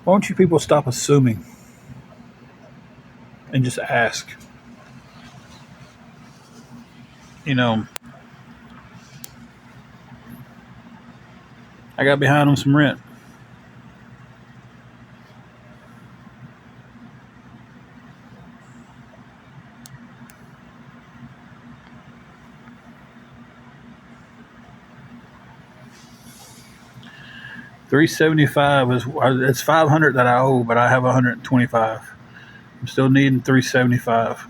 Why don't you people stop assuming and just ask? You know, I got behind on some rent. 375 is it's 500 that I owe, but I have 125. I'm still needing 375.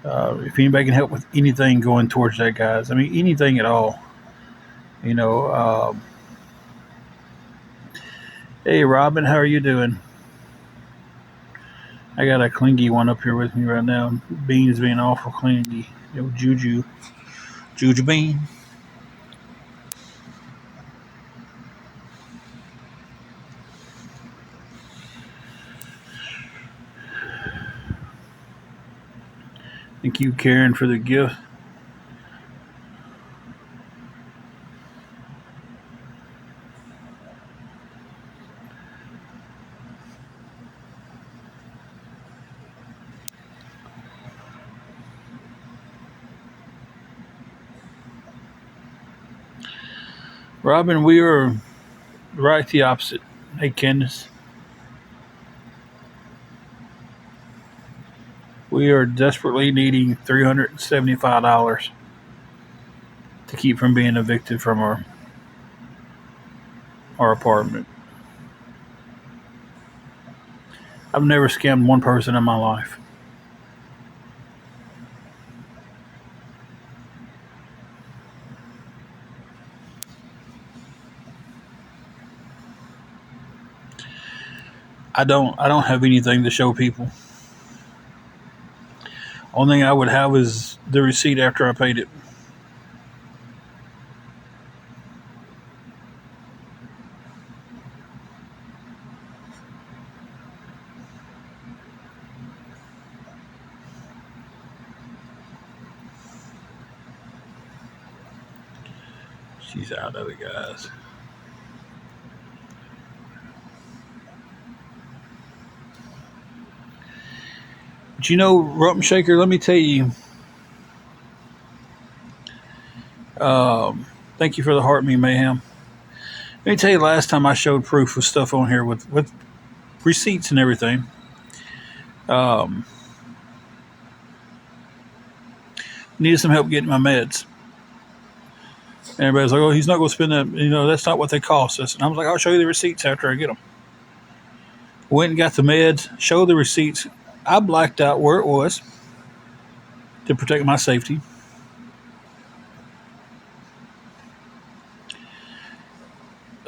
If anybody can help with anything going towards that, guys, I mean anything at all. You know, hey Robin, how are you doing? I got a clingy one up here with me right now. Bean's being awful clingy. Juju, Juju Bean. Thank you, Karen, for the gift. Robin, we are right the opposite. Hey, Candace. We are desperately needing $375 to keep from being evicted from our apartment. I've never scammed one person in my life. I don't have anything to show people. Only thing I would have is the receipt after I paid it. She's out of it, guys. But Rump Shaker, let me tell you, thank you for the heart me mayhem. Let me tell you, last time I showed proof with stuff on here with receipts and everything. Um, Needed some help getting my meds. And everybody's like, oh, he's not going to spend that. That's not what they cost us. And I was like, I'll show you the receipts after I get them. Went and got the meds, showed the receipts. I blacked out where it was to protect my safety.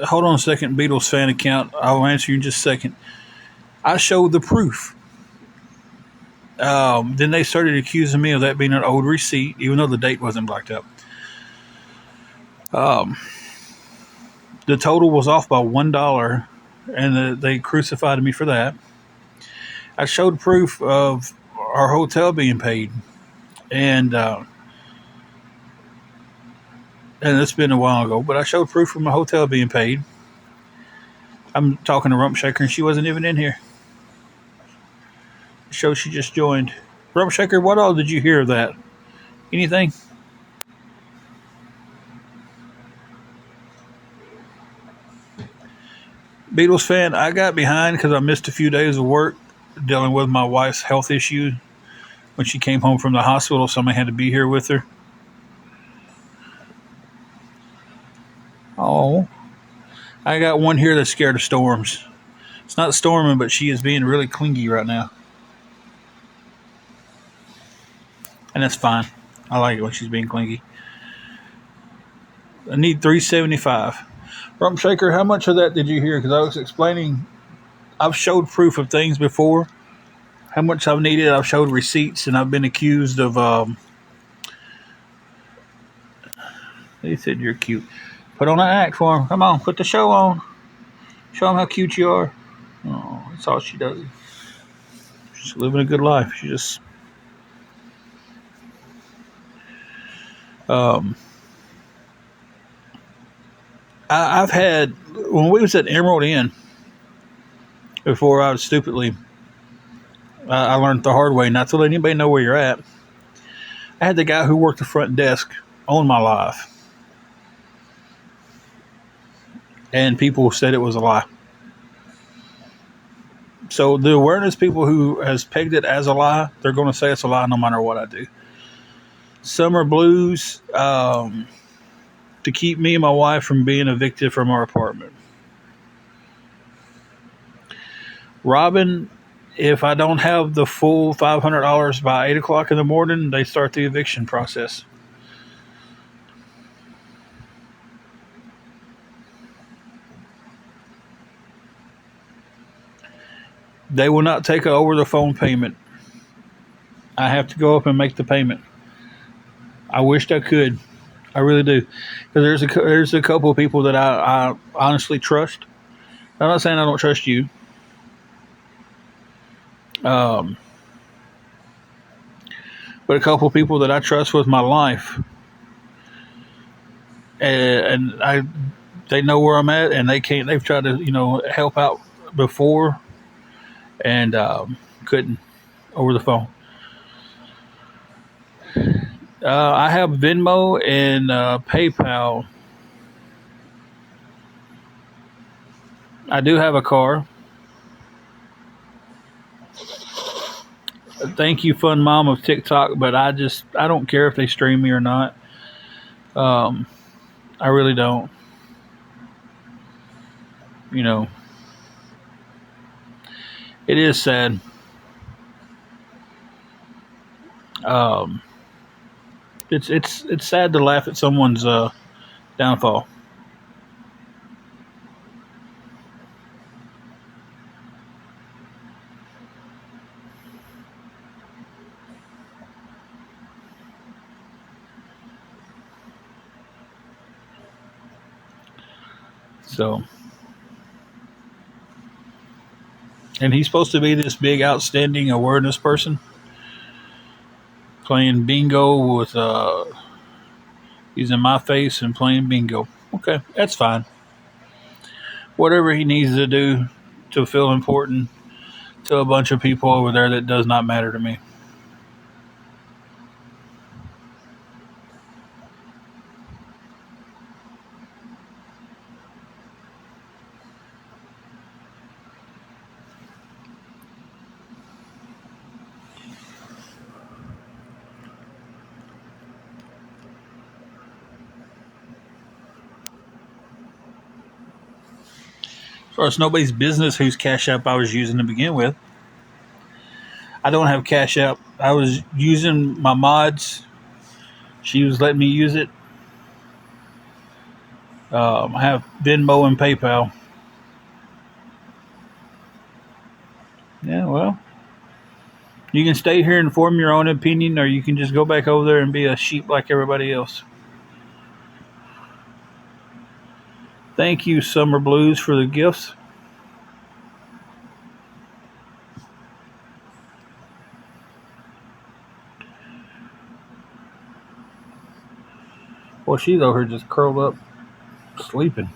Hold on a second, Beatles fan account. I'll answer you in just a second. I showed the proof. Then they started accusing me of that being an old receipt, even though the date wasn't blacked out. Um, the total was off by $1, and they crucified me for that. I showed proof of our hotel being paid, and it's been a while ago, but I showed proof of my hotel being paid. I'm talking to Rump Shaker, and she wasn't even in here. The show she just joined. Rump Shaker, what all did you hear of that? Anything? Beatles fan, I got behind because I missed a few days of work dealing with my wife's health issue when she came home from the hospital. Somebody had to be here with her. Oh, I got one here that's scared of storms. It's not storming, but she is being really clingy right now. And that's fine. I like it when she's being clingy. I need 375. Rump Shaker, how much of that did you hear? Because I was explaining, I've showed proof of things before. How much I've needed, I've showed receipts, and I've been accused of. They said you're cute. Put on an act for him. Come on, put the show on. Show him how cute you are. Oh, that's all she does. She's living a good life. She just. Um, I've had when we was at Emerald Inn before, I was stupidly. I learned the hard way not to let anybody know where you're at. I had the guy who worked the front desk on my life, and people said it was a lie. So the awareness people who has pegged it as a lie, they're going to say it's a lie no matter what I do. Summer Blues, to keep me and my wife from being evicted from our apartment. Robin, if I don't have the full $500 by 8 o'clock in the morning, they start the eviction process. They will not take an over the phone payment. I have to go up and make the payment. I wished I could. I really do. Because there's a couple of people that I honestly trust. I'm not saying I don't trust you. But a couple of people that I trust with my life. And they know where I'm at, and they've tried to, help out before, and couldn't over the phone. I have Venmo and PayPal. I do have a car. Thank you, Fun Mom of TikTok, but I don't care if they stream me or not. I really don't. You know, it is sad. Um, it's sad to laugh at someone's downfall. So, and he's supposed to be this big, outstanding awareness person playing bingo with using my face and playing bingo. Okay, that's fine. Whatever he needs to do to feel important to a bunch of people over there, that does not matter to me. Or it's nobody's business whose Cash App I was using to begin with. I don't have Cash App. I was using my mods. She was letting me use it. I have Venmo and PayPal. Yeah, well, you can stay here and form your own opinion, or you can just go back over there and be a sheep like everybody else. Thank you, Summer Blues, for the gifts. Well, she's over here just curled up, sleeping.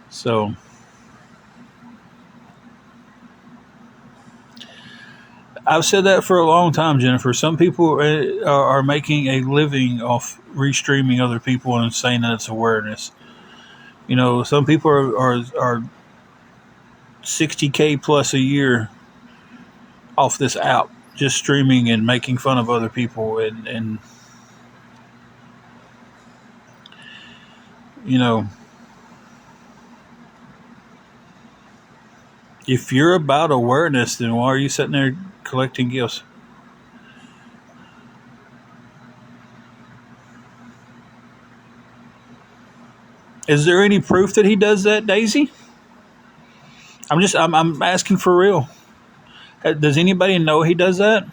So, I've said that for a long time, Jennifer. Some people are making a living off restreaming other people and saying that it's awareness. Some people are 60K plus a year off this app, just streaming and making fun of other people. And you know, if you're about awareness, then why are you sitting there collecting gifts? Is there any proof that he does that, Daisy? I'm asking for real. Does anybody know he does that?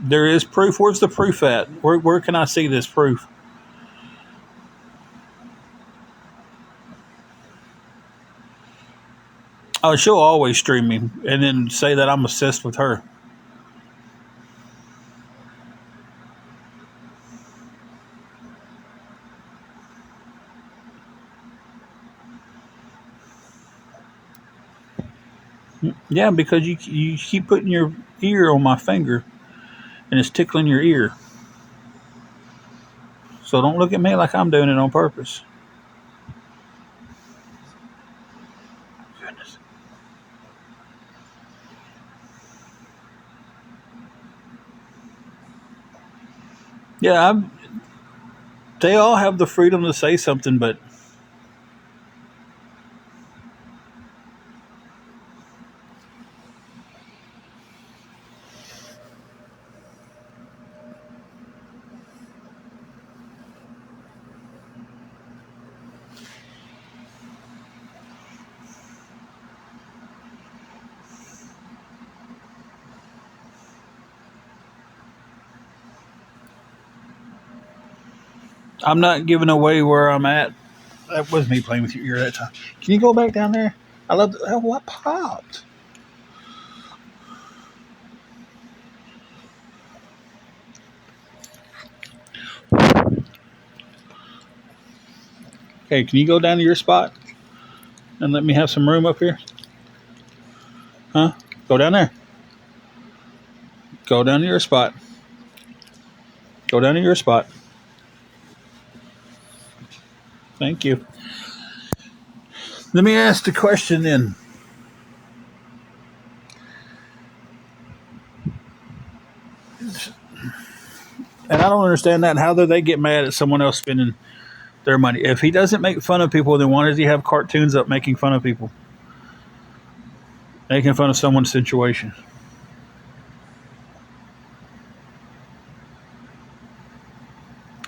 There is proof. Where's the proof at? Where can I see this proof? Oh, she'll always stream me and then say that I'm obsessed with her. Yeah, because you keep putting your ear on my finger and it's tickling your ear. So don't look at me like I'm doing it on purpose. Goodness. Yeah, they all have the freedom to say something, but I'm not giving away where I'm at. That was me playing with your ear that time. Can you go back down there? I love what popped. Hey, can you go down to your spot and let me have some room up here? Huh? Go down there. Go down to your spot. Go down to your spot. Thank you. Let me ask the question then. And I don't understand that. How do they get mad at someone else spending their money? If he doesn't make fun of people, then why does he have cartoons up making fun of people? Making fun of someone's situation.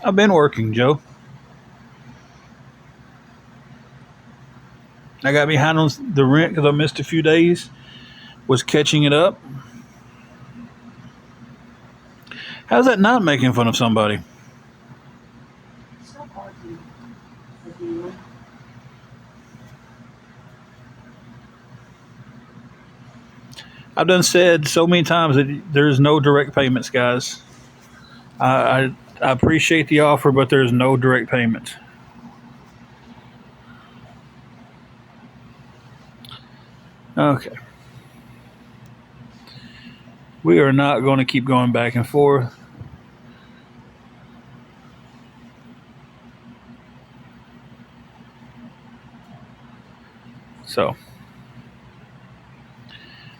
I've been working, Joe. I got behind on the rent because I missed a few days. Was catching it up. How's that not making fun of somebody? I've done said so many times that there's no direct payments, guys. I appreciate the offer, but there's no direct payment. Okay. We are not going to keep going back and forth. So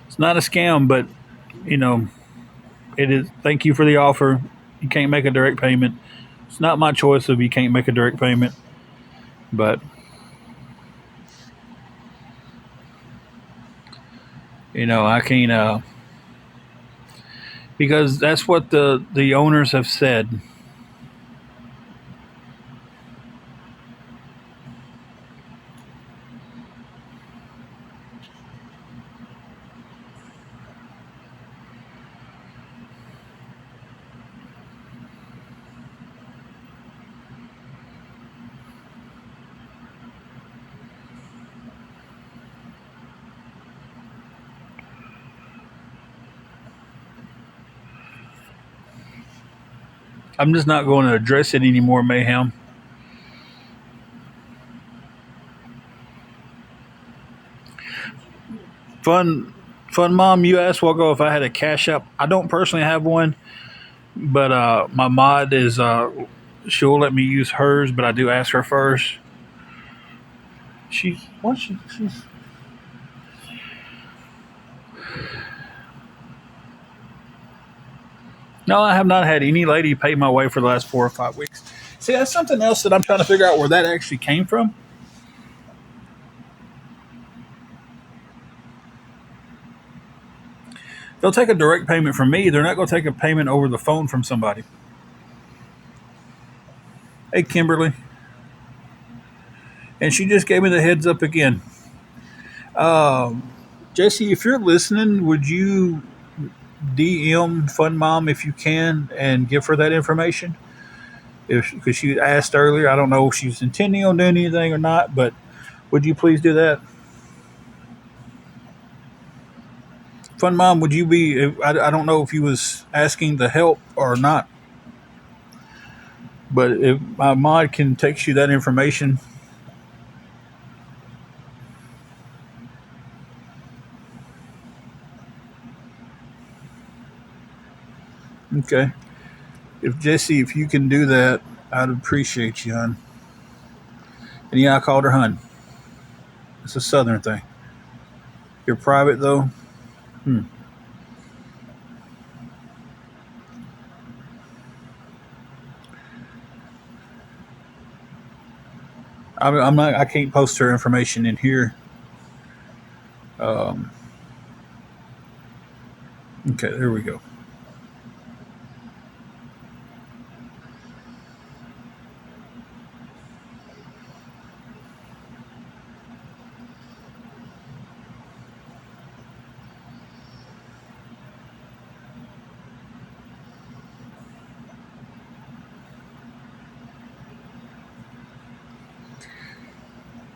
it's not a scam, but you know, it is. Thank you for the offer. You can't make a direct payment. It's not my choice if you can't make a direct payment, but I can't because that's what the owners have said. I'm just not going to address it anymore, Mayhem. Fun, fun mom. You asked Walko if I had a cash app. I don't personally have one, but my mod is. She'll let me use hers, but I do ask her first. She's. No, I have not had any lady pay my way for the last 4 or 5 weeks. See, that's something else that I'm trying to figure out where that actually came from. They'll take a direct payment from me. They're not going to take a payment over the phone from somebody. Hey, Kimberly. And she just gave me the heads up again. Jesse, if you're listening, would you DM Fun Mom if you can and give her that information? If because she asked earlier, I don't know if she was intending on doing anything or not, but would you please do that? Fun Mom, would you be? I don't know if you was asking to help or not, but if my mod can text you that information, okay. If Jesse, if you can do that, I'd appreciate you, hon. And yeah, I called her hun. It's a Southern thing. You're private though. Hmm. I'm not. I can't post her information in here. Um, okay, there we go.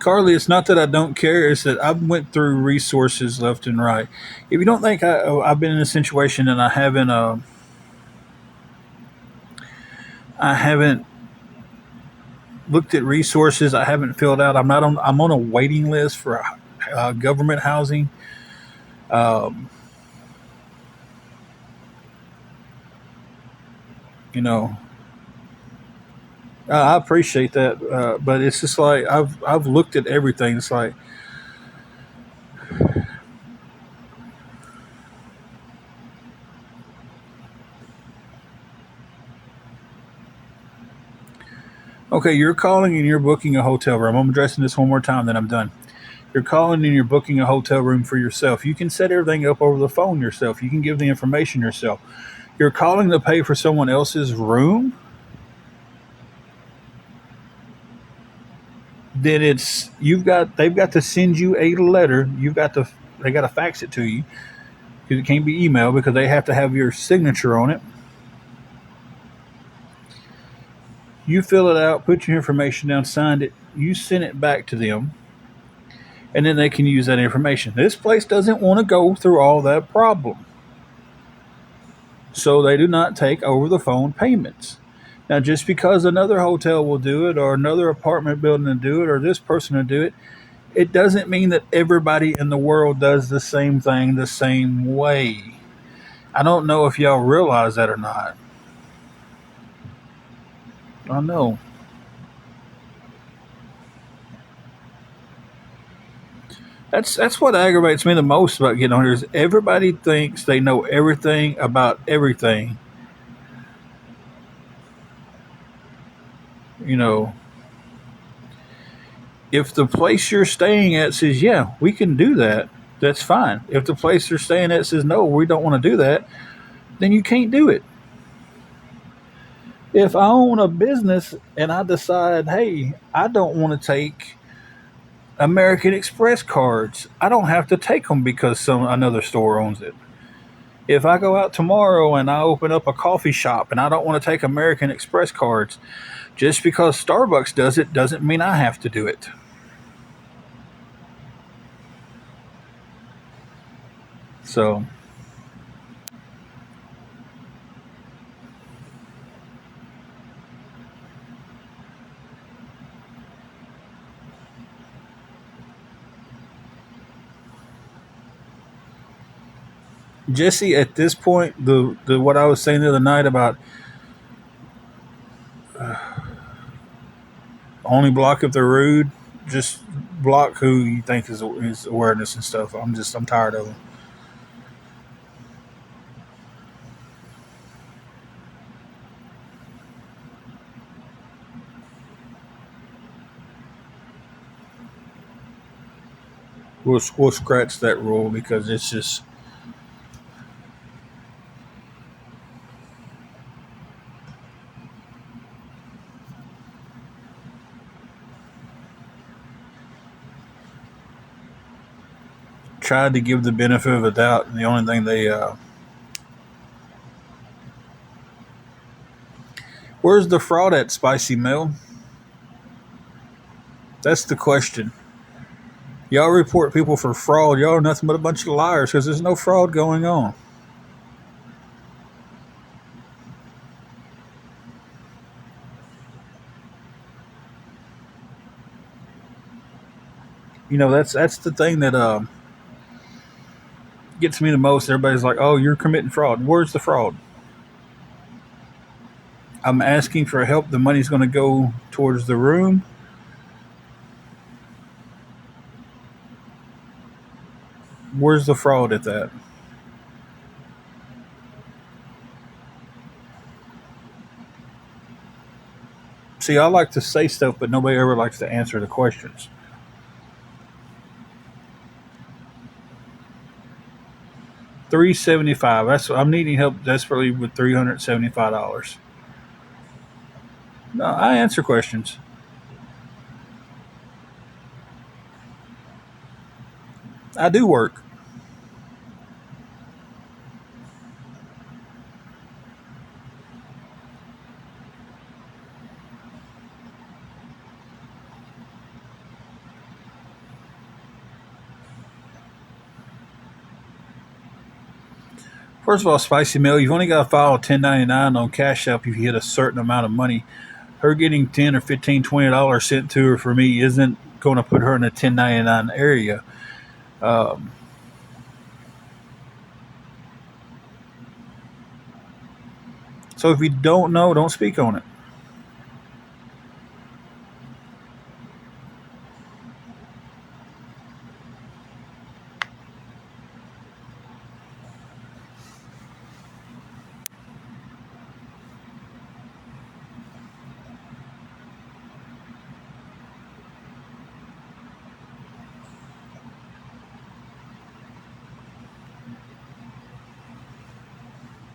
Carly, it's not that I don't care. It's that I've went through resources left and right. If you don't think I've been in a situation and I haven't looked at resources, I haven't filled out. I'm not on. I'm on a waiting list for government housing. Um, you know, I appreciate that, but it's just like I've looked at everything. It's like, okay, you're calling and you're booking a hotel room. I'm addressing this one more time, then I'm done. You're calling and you're booking a hotel room for yourself. You can set everything up over the phone yourself. You can give the information yourself. You're calling to pay for someone else's room, then it's you've got they've got to send you a letter. You've got to they got to fax it to you because it can't be email because they have to have your signature on it. You fill it out, put your information down, signed it. You send it back to them, and then they can use that information. This place doesn't want to go through all that problem, so they do not take over the phone payments. Now, just because another hotel will do it, or another apartment building will do it, or this person will do it, it doesn't mean that everybody in the world does the same thing the same way. I don't know if y'all realize that or not. I know. That's what aggravates me the most about getting on here is everybody thinks they know everything about everything. You know, if the place you're staying at says, yeah, we can do that, that's fine. If the place you're staying at says, no, we don't want to do that, then you can't do it. If I own a business and I decide, hey, I don't want to take American Express cards, I don't have to take them because some another store owns it. If I go out tomorrow and I open up a coffee shop and I don't want to take American Express cards, just because Starbucks does it doesn't mean I have to do it. So, Jesse, at this point, the what I was saying the other night about only block if they're rude, just block who you think is awareness and stuff. I'm tired of them. We'll scratch that rule because it's just tried to give the benefit of the doubt, and the only thing they where's the fraud at, Spicy Mel? That's the question. Y'all report people for fraud. Y'all are nothing but a bunch of liars because there's no fraud going on. That's the thing that gets me the most. Everybody's like, "Oh, you're committing fraud." Where's the fraud? I'm asking for help. The money's going to go towards the room. Where's the fraud at that? See, I like to say stuff, but nobody ever likes to answer the questions. 375. That's I'm needing help desperately with $375. No, I answer questions. I do work. First of all, Spicy Mel, you've only got to file a 1099 on Cash App if you hit a certain amount of money. Her getting 10 or 15, $20 sent to her for me isn't going to put her in a 1099 area. Um, so if you don't know, don't speak on it.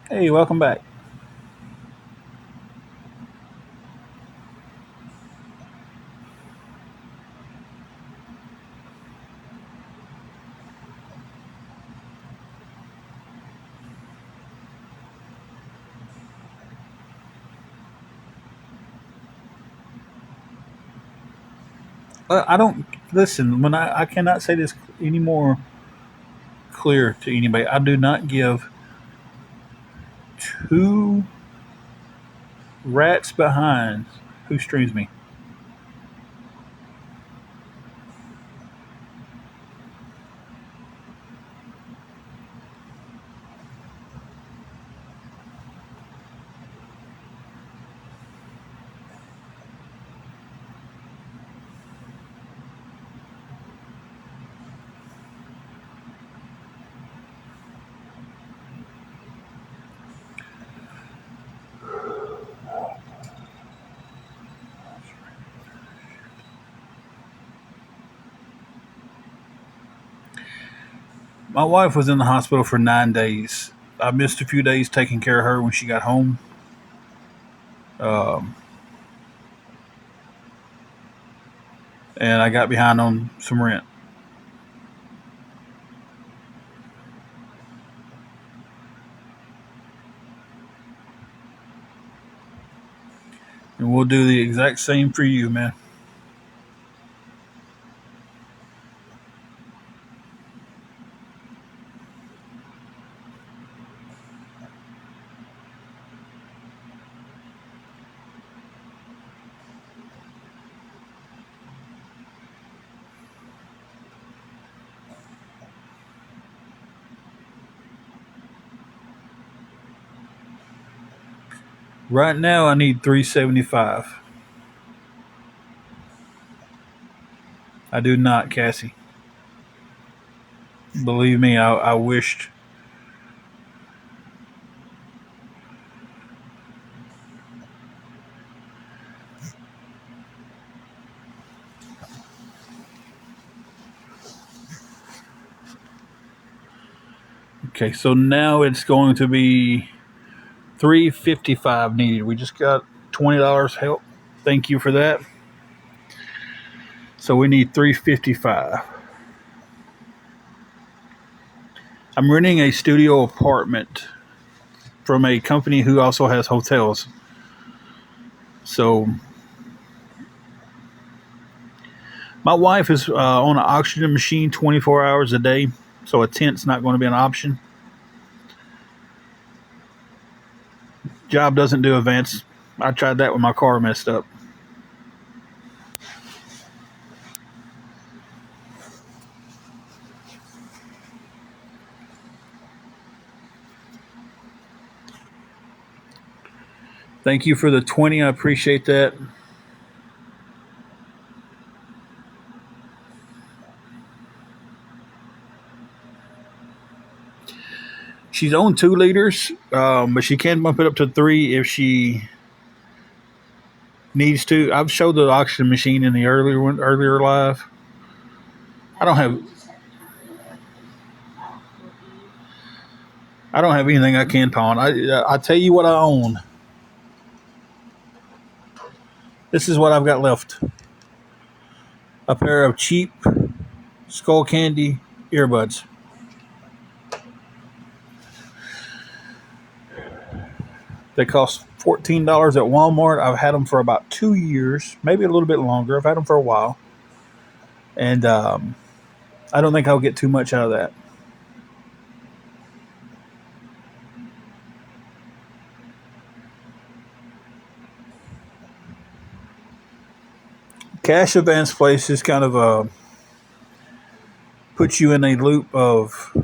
Hey, welcome back. I don't listen when I cannot say this any more clear to anybody. I do not give two rats behind who streams me. My wife was in the hospital for 9 days. I missed a few days taking care of her when she got home. Um, and I got behind on some rent. And we'll do the exact same for you, man. Right now, I need 375. I do not, Cassie. Believe me, I wished. Okay, so now it's going to be 355 needed. We just got $20 help. Thank you for that. So we need 355. I'm renting a studio apartment from a company who also has hotels. So My wife is on an oxygen machine 24 hours a day, so a tent's not going to be an option. Job doesn't do events. I tried that when my car messed up. Thank you for the 20. I appreciate that. She's on 2 liters, but she can bump it up to 3 if she needs to. I've showed the oxygen machine in the earlier live. I don't have I don't have anything I can pawn. I tell you what I own. This is what I've got left: a pair of cheap Skull Candy earbuds. They cost $14 at Walmart. I've had them for about 2 years, maybe a little bit longer. I've had them for a while, and I don't think I'll get too much out of that. Cash advance places kind of puts you in a loop of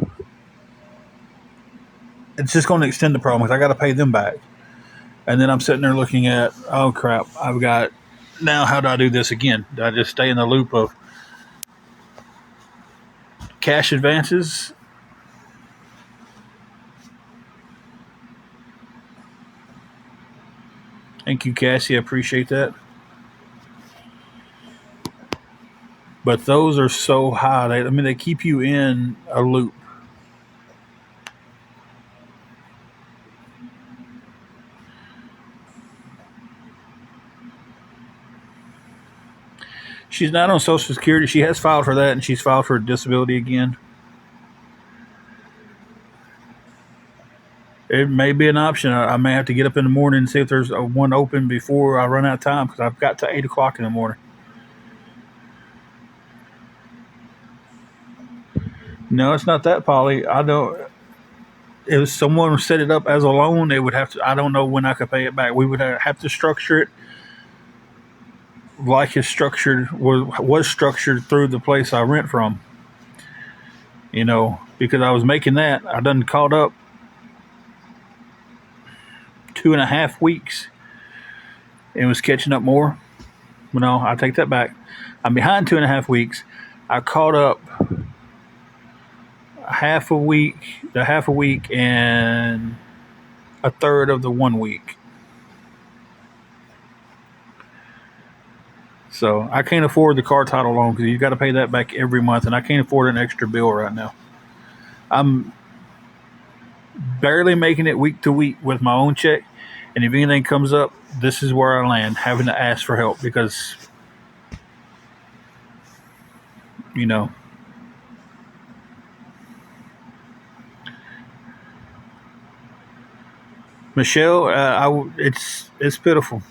it's just going to extend the problem because I got to pay them back. And then I'm sitting there looking at, oh crap, I've got now. How do I do this again? Do I just stay in the loop of cash advances? Thank you, Cassie. I appreciate that. But those are so high. They keep you in a loop. She's not on Social Security. She has filed for that, and she's filed for disability again. It may be an option. I may have to get up in the morning and see if there's one open before I run out of time because I've got to 8 o'clock in the morning. No, it's not that, Polly. I don't. If someone set it up as a loan, it would have to. I don't know when I could pay it back. We would have to structure it like it's structured was structured through the place I rent from. Because I was making that. I done caught up 2.5 weeks and was catching up more. No, I take that back. I'm behind 2.5 weeks. I caught up half a week and a third of the 1 week. So I can't afford the car title loan because you got to pay that back every month, and I can't afford an extra bill right now. I'm barely making it week to week with my own check, and if anything comes up, this is where I land, having to ask for help because, you know, Michelle, it's pitiful.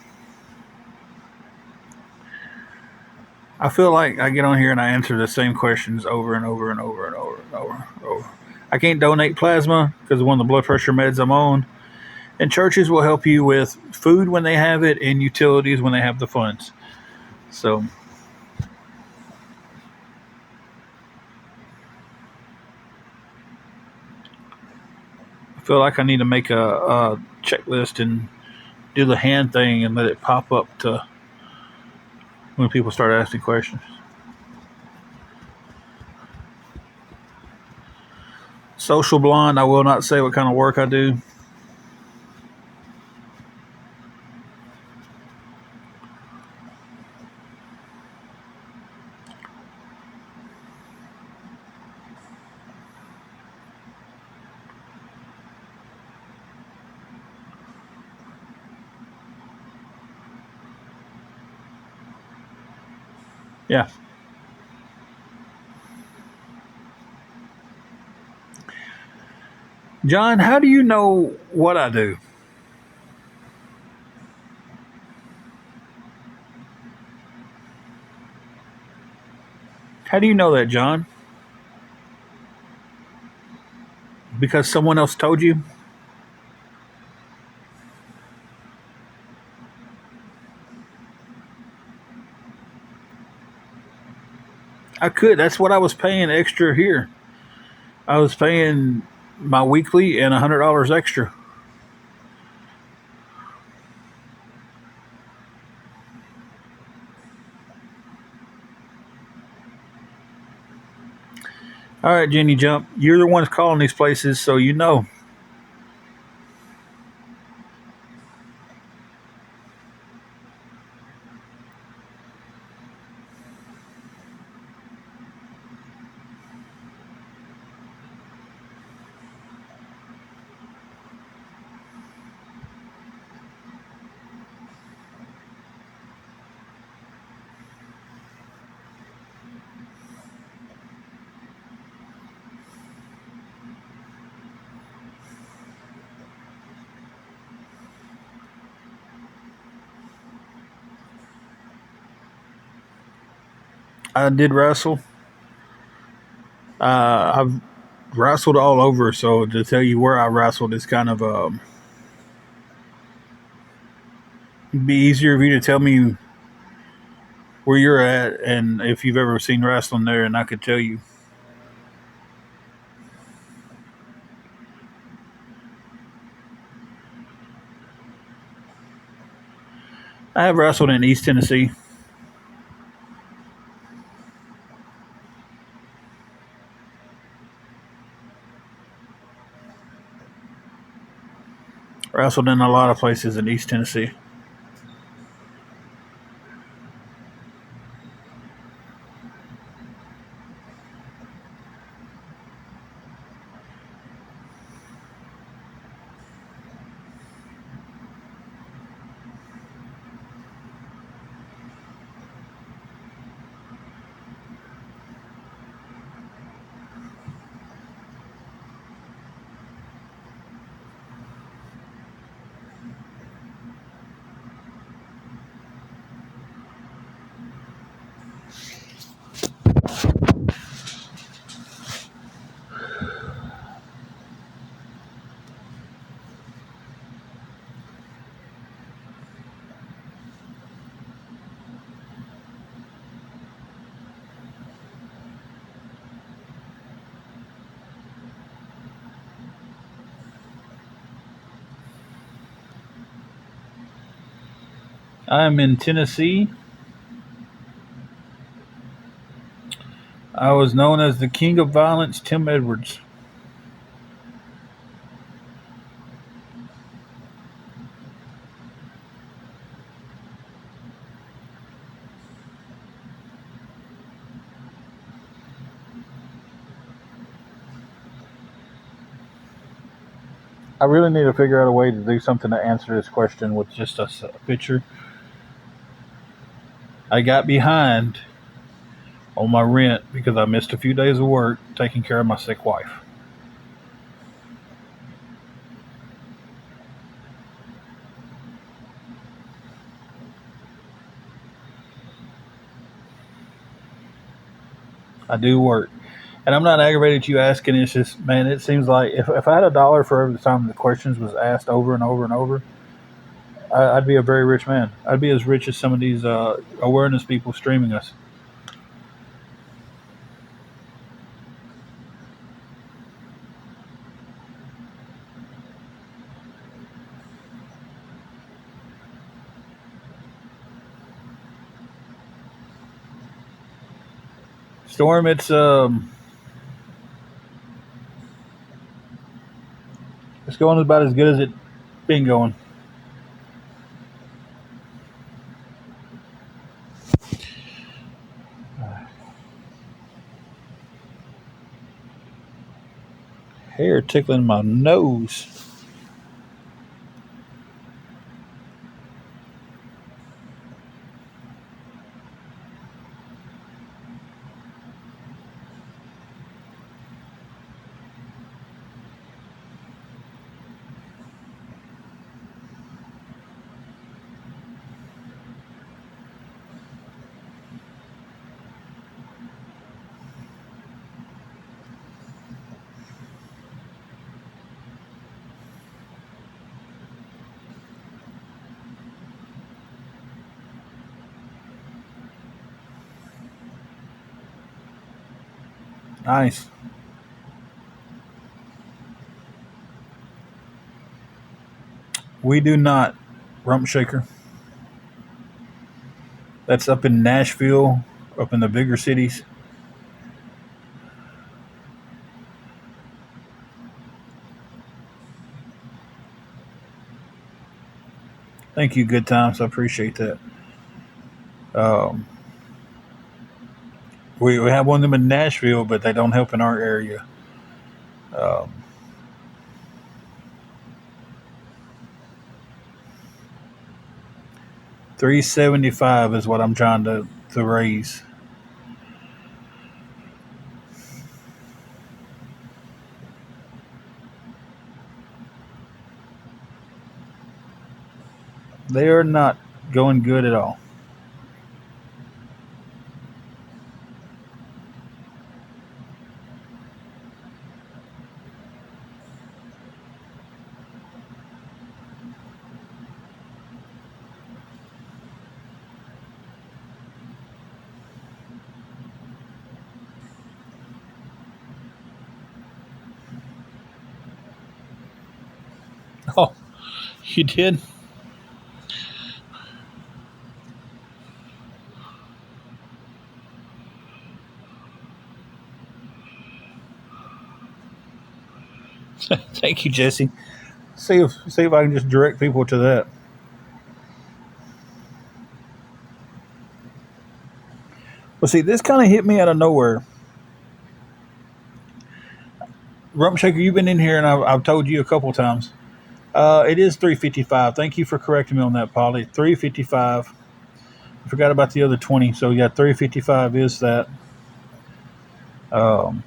I feel like I get on here and I answer the same questions over and over and over and over and over and over. I can't donate plasma because of one of the blood pressure meds I'm on. And churches will help you with food when they have it and utilities when they have the funds. So I feel like I need to make a checklist and do the hand thing and let it pop up to when people start asking questions. Social blonde, I will not say what kind of work I do. Yeah. John, how do you know what I do? How do you know that, John? Because someone else told you? I could. That's what I was paying extra here. I was paying my weekly and $100 extra. All right, Jenny Jump. You're the ones calling these places, so you know. I did wrestle. I've wrestled all over, so to tell you where I wrestled is kind of be easier for you to tell me where you're at and if you've ever seen wrestling there, and I could tell you. I have wrestled in East Tennessee. Wrestled in a lot of places in East Tennessee. I'm in Tennessee. I was known as the King of Violence, Tim Edwards. I really need to figure out a way to do something to answer this question with just a picture. I got behind on my rent because I missed a few days of work taking care of my sick wife. I do work. And I'm not aggravated at you asking. It's just, man, it seems like if I had $1 for every time the questions was asked over and over and over, I'd be a very rich man. I'd be as rich as some of these awareness people streaming us. Storm, it's going about as good as it been going. Hair tickling my nose. Nice. We do not. Rump Shaker. That's up in Nashville, up in the bigger cities. Thank you, Good Times. I appreciate that. Um, we have one of them in Nashville, but they don't help in our area. Um, 375 is what I'm trying to raise. They are not going good at all. Oh, you did? Thank you, Jesse. See if I can just direct people to that. Well, see, this kind of hit me out of nowhere. Rump Shaker, you've been in here, and I've told you a couple times. It is 355. Thank you for correcting me on that, Polly. 355. I forgot about the other 20. So yeah, 355 is that. Um,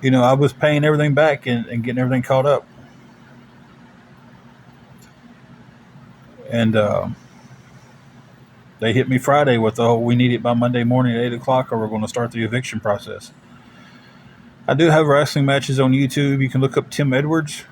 I was paying everything back and getting everything caught up, and they hit me Friday with the whole, we need it by Monday morning at 8 o'clock, or we're going to start the eviction process. I do have wrestling matches on YouTube. You can look up Tim Edwards.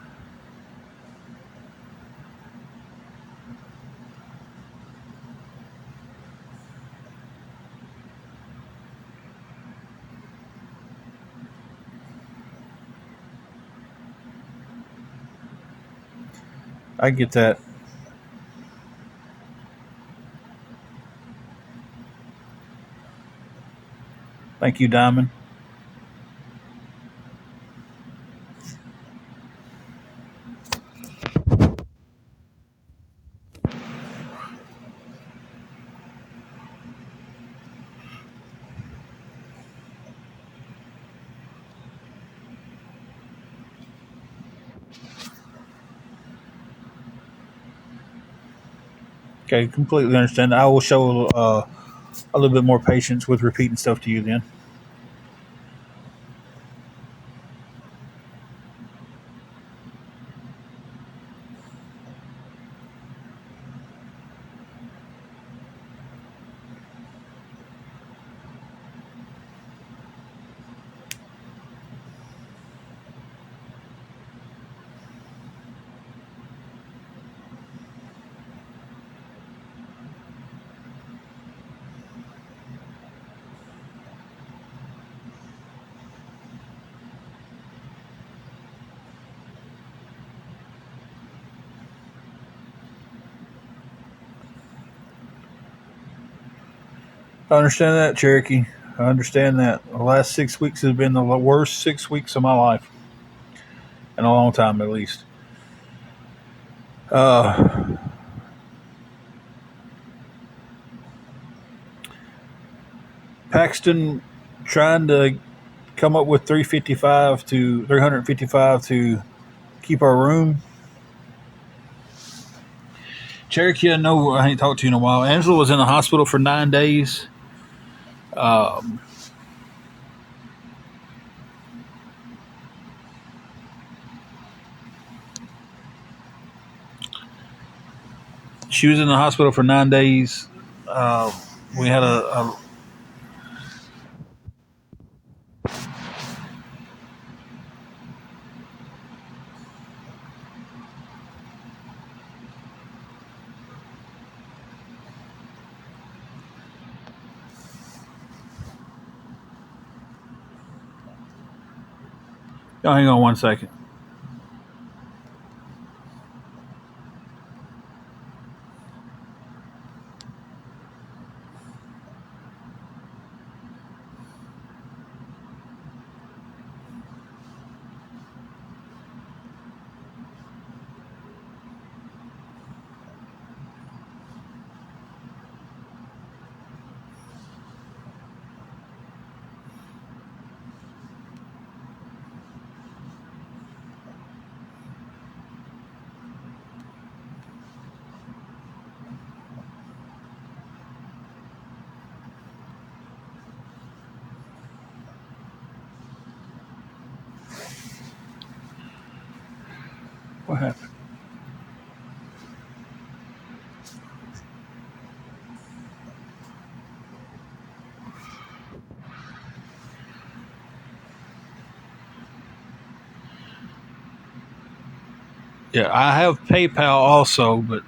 I get that. Thank you, Diamond. Okay, completely understand. I will show a little bit more patience with repeating stuff to you then. I understand that, Cherokee. I understand that. The last 6 weeks has been the worst 6 weeks of my life in a long time, at least. Uh, Paxton trying to come up with 355 to keep our room. Cherokee, I know I ain't talked to you in a while. Angela was in the hospital for 9 days. Um, she was in the hospital for 9 days. Uh, we had a Oh, hang on 1 second. What happened? Yeah, I have PayPal also, but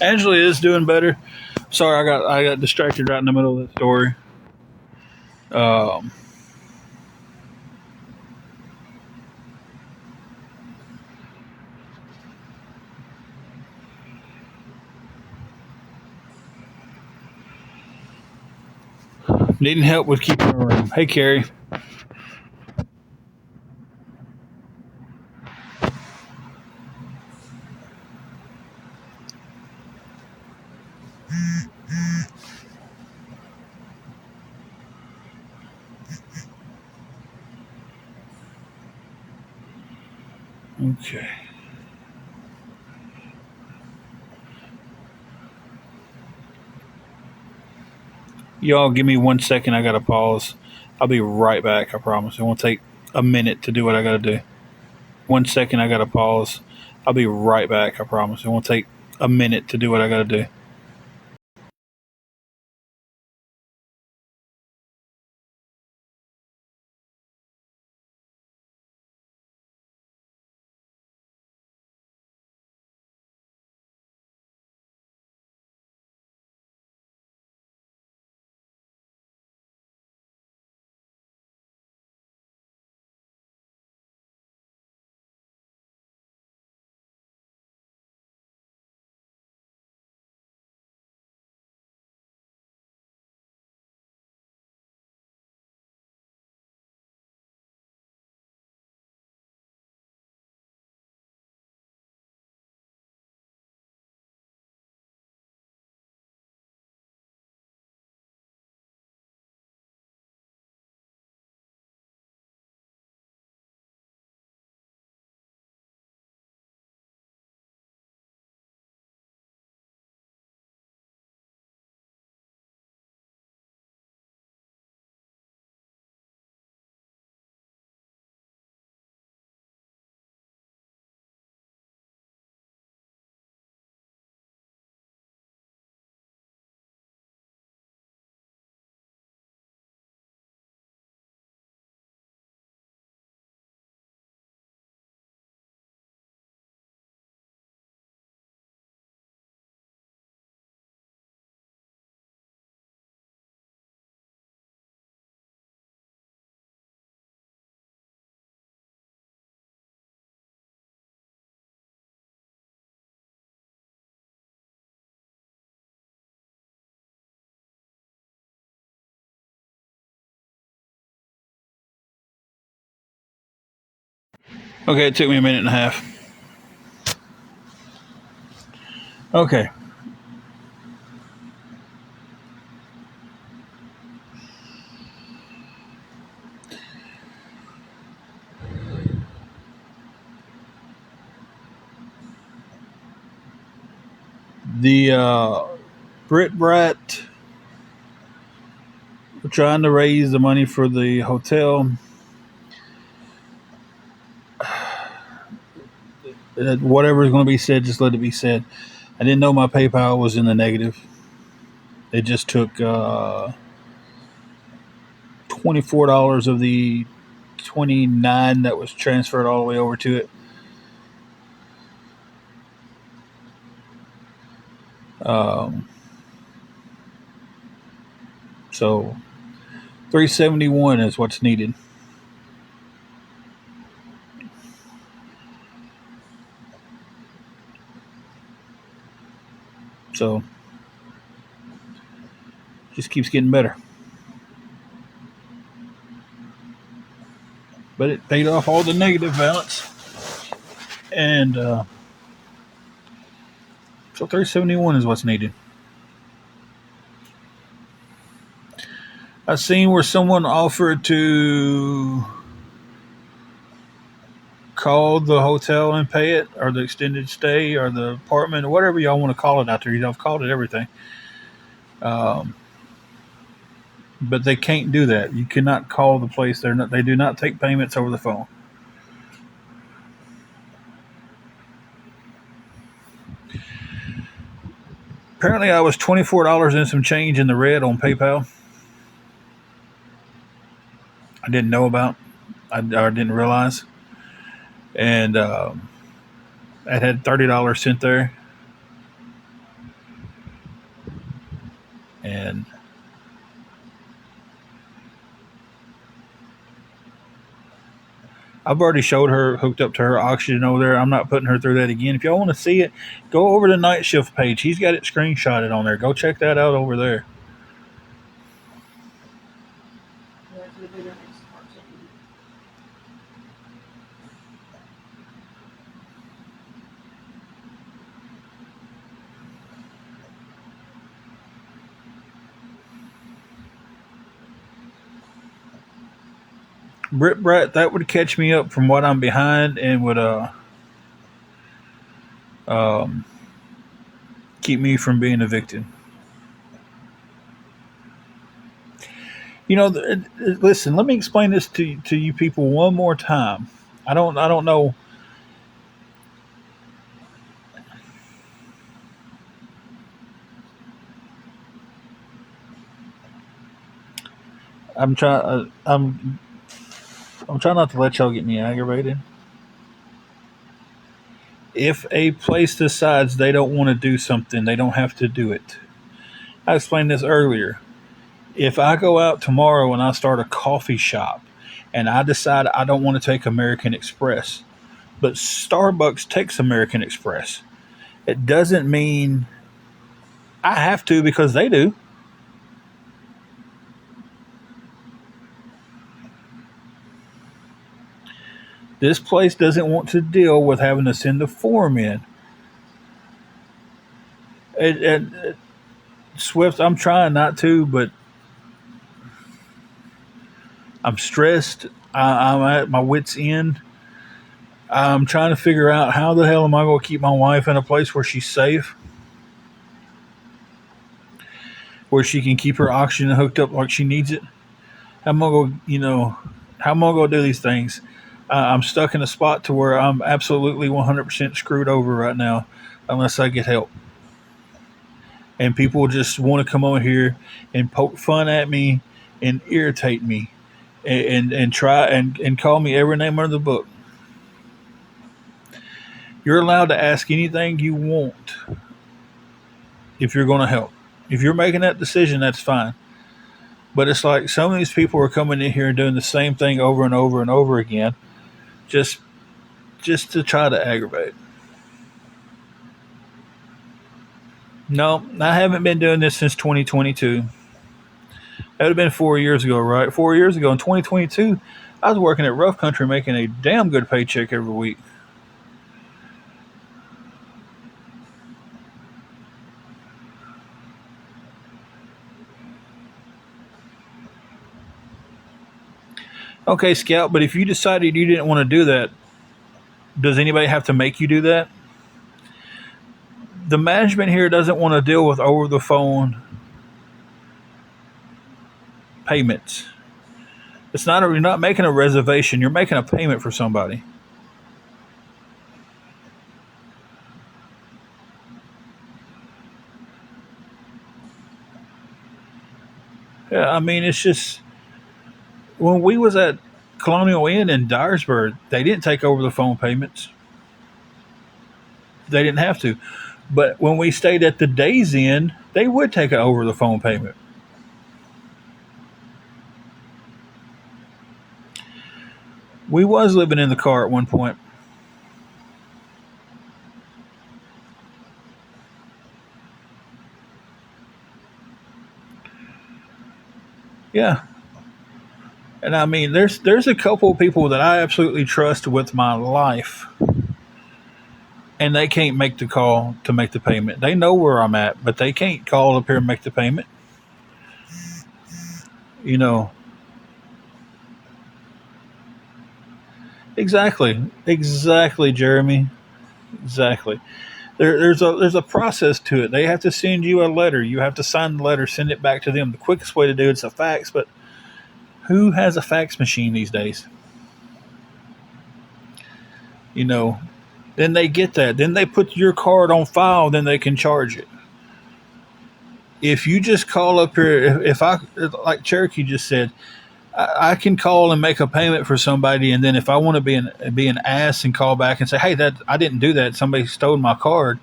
Angela is doing better. Sorry, I got distracted right in the middle of the story. Um, Needing help with keeping her room. Hey, Carrie. Okay. Y'all give me 1 second. I got to pause. I'll be right back. I promise. It won't take a minute to do what I got to do. 1 second. I got to pause. I'll be right back. I promise. It won't take a minute to do what I got to do. Okay. It took me a minute and a half. Okay. The Brit Brat were trying to raise the money for the hotel. Whatever is going to be said, just let it be said. I didn't know my PayPal was in the negative. It just took $24 of the 29 that was transferred all the way over to it. Um, so $371 is what's needed. So just keeps getting better. But it paid off all the negative balance, and so 371 is what's needed. I seen where someone offered to call the hotel and pay it, or the extended stay, or the apartment, or whatever y'all want to call it out there. I've called it everything. Um, but they can't do that. You cannot call the place. They do not take payments over the phone. Apparently, I was $24 and some change in the red on PayPal. I didn't know about. I didn't realize, and I had $30 sent there, and I've already showed her hooked up to her oxygen over there. I'm not putting her through that again. If y'all want to see it, go over to Night Shift page. He's got it screenshotted on there. Go check that out over there. Brit Brat, that would catch me up from what I'm behind and would um, keep me from being evicted. You know, listen. Let me explain this to you people one more time. I don't know. I'm trying. I'm trying not to let y'all get me aggravated. If a place decides they don't want to do something, they don't have to do it. I explained this earlier. If I go out tomorrow and I start a coffee shop and I decide I don't want to take American Express, but Starbucks takes American Express, it doesn't mean I have to because they do. This place doesn't want to deal with having to send the form in. And Swift, I'm trying not to, but I'm stressed. I'm at my wits' end. I'm trying to figure out how the hell am I going to keep my wife in a place where she's safe, where she can keep her oxygen hooked up like she needs it. How am I going to, how am I going to do these things? I'm stuck in a spot to where I'm absolutely 100% screwed over right now unless I get help. And people just want to come on here and poke fun at me and irritate me and try and call me every name under the book. You're allowed to ask anything you want if you're going to help. If you're making that decision, that's fine. But it's like some of these people are coming in here and doing the same thing over and over and over again, just to try to aggravate. No, I haven't been doing this since 2022. That would have been 4 years ago, right? 4 years ago in 2022, I was working at Rough Country making a damn good paycheck every week. Okay, Scout, but if you decided you didn't want to do that, does anybody have to make you do that? The management here doesn't want to deal with over the phone payments. You're not making a reservation, you're making a payment for somebody. Yeah, I mean, it's just when we was at Colonial Inn in Dyersburg, they didn't take over the phone payments. They didn't have to. But when we stayed at the Days Inn, they would take over the phone payment. We was living in the car at one point. Yeah. And I mean, there's a couple of people that I absolutely trust with my life, and they can't make the call to make the payment. They know where I'm at, but they can't call up here and make the payment. You know, exactly, Jeremy, exactly. There's a process to it. They have to send you a letter. You have to sign the letter, send it back to them. The quickest way to do it's a fax, but who has a fax machine these days? You know, then they get that. Then they put your card on file. Then they can charge it. If you just call up here, if I like Cherokee just said, I can call and make a payment for somebody, and then if I want to be an ass and call back and say, "Hey, that I didn't do that. Somebody stole my card."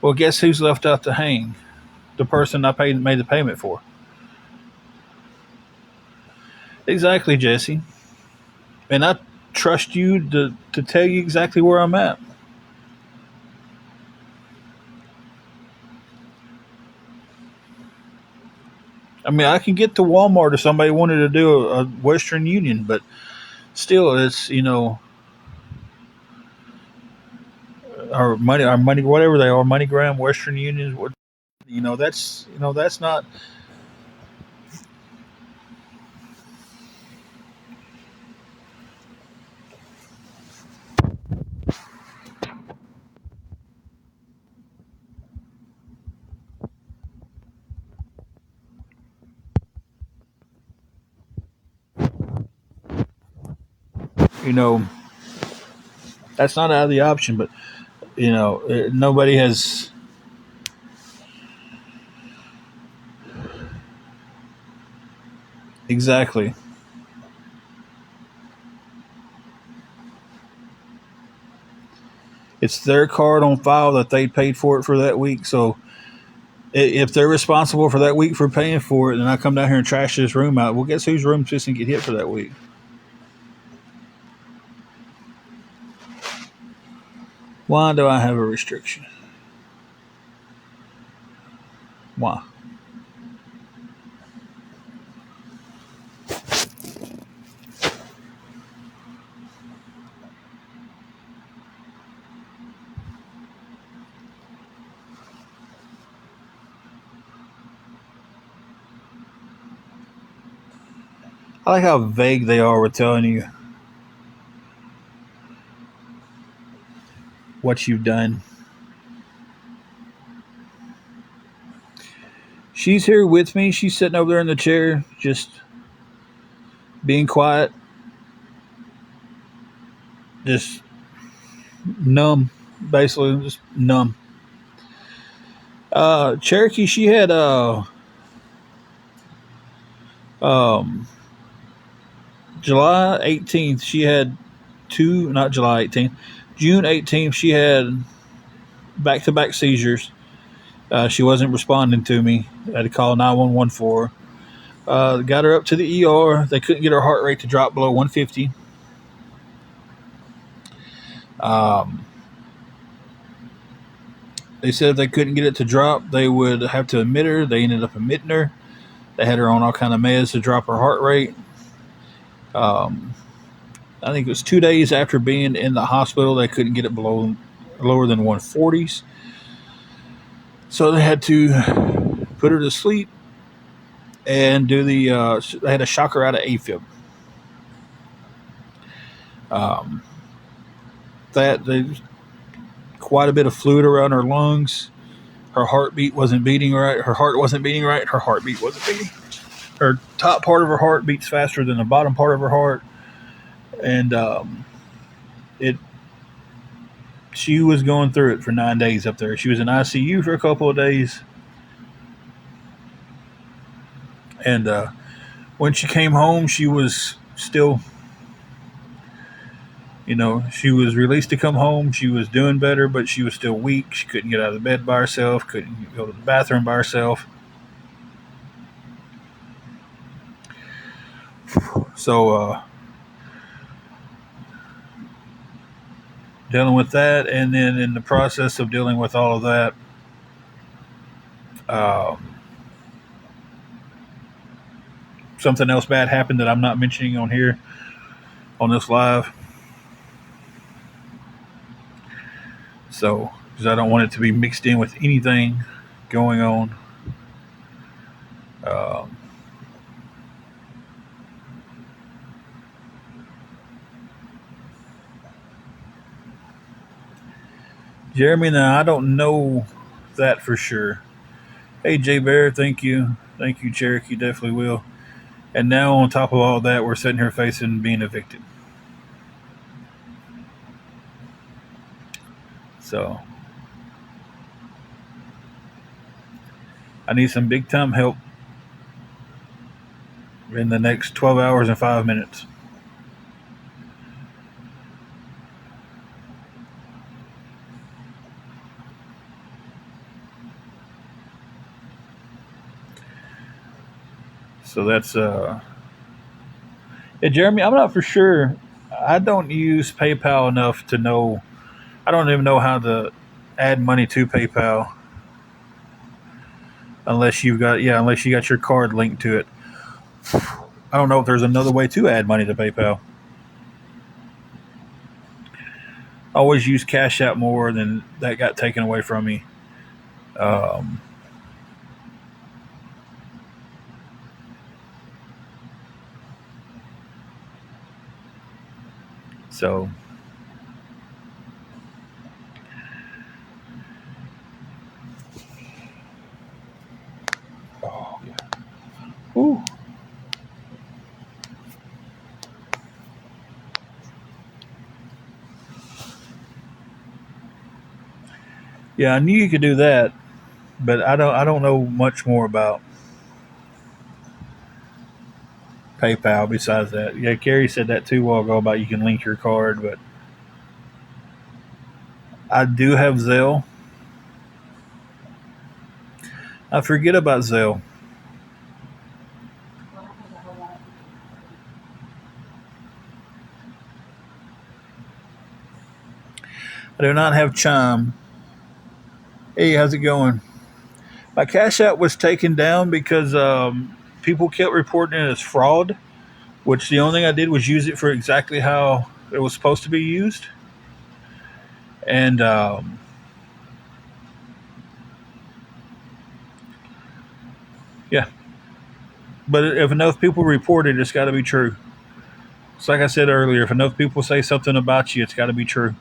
Well, guess who's left out to hang? The person I paid made the payment for. Exactly, Jesse. And I trust you to tell you exactly where I'm at. I mean, I can get to Walmart if somebody wanted to do a Western Union, but still, it's our money, whatever they are, MoneyGram, Western Union. That's not. You know, that's not out of the option. But nobody has exactly. It's their card on file that they paid for it for that week. So if they're responsible for that week for paying for it, and I come down here and trash this room out, well, guess whose room's just gonna get hit for that week? Why do I have a restriction? Why? I like how vague they are with telling you what you've done. She's here with me. She's sitting over there in the chair, just being quiet, just numb, basically, just numb. Cherokee, she had um, July 18th. She had two, not July 18th, June 18th. She had back to back seizures. She wasn't responding to me. I had to call 911 for her. Got her up to the ER. They couldn't get her heart rate to drop below 150. Um, they said if they couldn't get it to drop, they would have to admit her. They ended up admitting her. They had her on all kind of meds to drop her heart rate. Um, I think it was 2 days after being in the hospital, they couldn't get it below lower than 140s. So they had to put her to sleep and do they had to shock her out of AFib. Um, that they quite a bit of fluid around her lungs. Her heartbeat wasn't beating right. Her heart wasn't beating right. Her heartbeat wasn't beating. Her top part of her heart beats faster than the bottom part of her heart, and it. She was going through it for 9 days up there. She was in ICU for a couple of days, and when she came home, she was still. She was released to come home. She was doing better, but she was still weak. She couldn't get out of the bed by herself. Couldn't go to the bathroom by herself. So dealing with that, and then in the process of dealing with all of that, um, something else bad happened that I'm not mentioning on here on this live. So, because I don't want it to be mixed in with anything going on. Um, Jeremy, now I don't know that for sure. Hey, Jay Bear, thank you. Thank you, Cherokee, definitely will. And now, on top of all that, we're sitting here facing being evicted. So, I need some big time help in the next 12 hours and 5 minutes. So that's yeah, Jeremy. I'm not for sure. I don't use PayPal enough to know. I don't even know how to add money to PayPal unless you got your card linked to it. I don't know if there's another way to add money to PayPal. I always use Cash App more, than that got taken away from me. Um, so, oh, yeah. Ooh. Yeah, I knew you could do that, but I don't know much more about PayPal besides that. Yeah, Carrie said that too a while ago about you can link your card, but I do have Zelle. I forget about Zelle. I do not have Chime. Hey, how's it going? My Cash App was taken down because people kept reporting it as fraud, which the only thing I did was use it for exactly how it was supposed to be used. And yeah, but if enough people report it, it's got to be true. It's like I said earlier, if enough people say something about you, it's got to be true.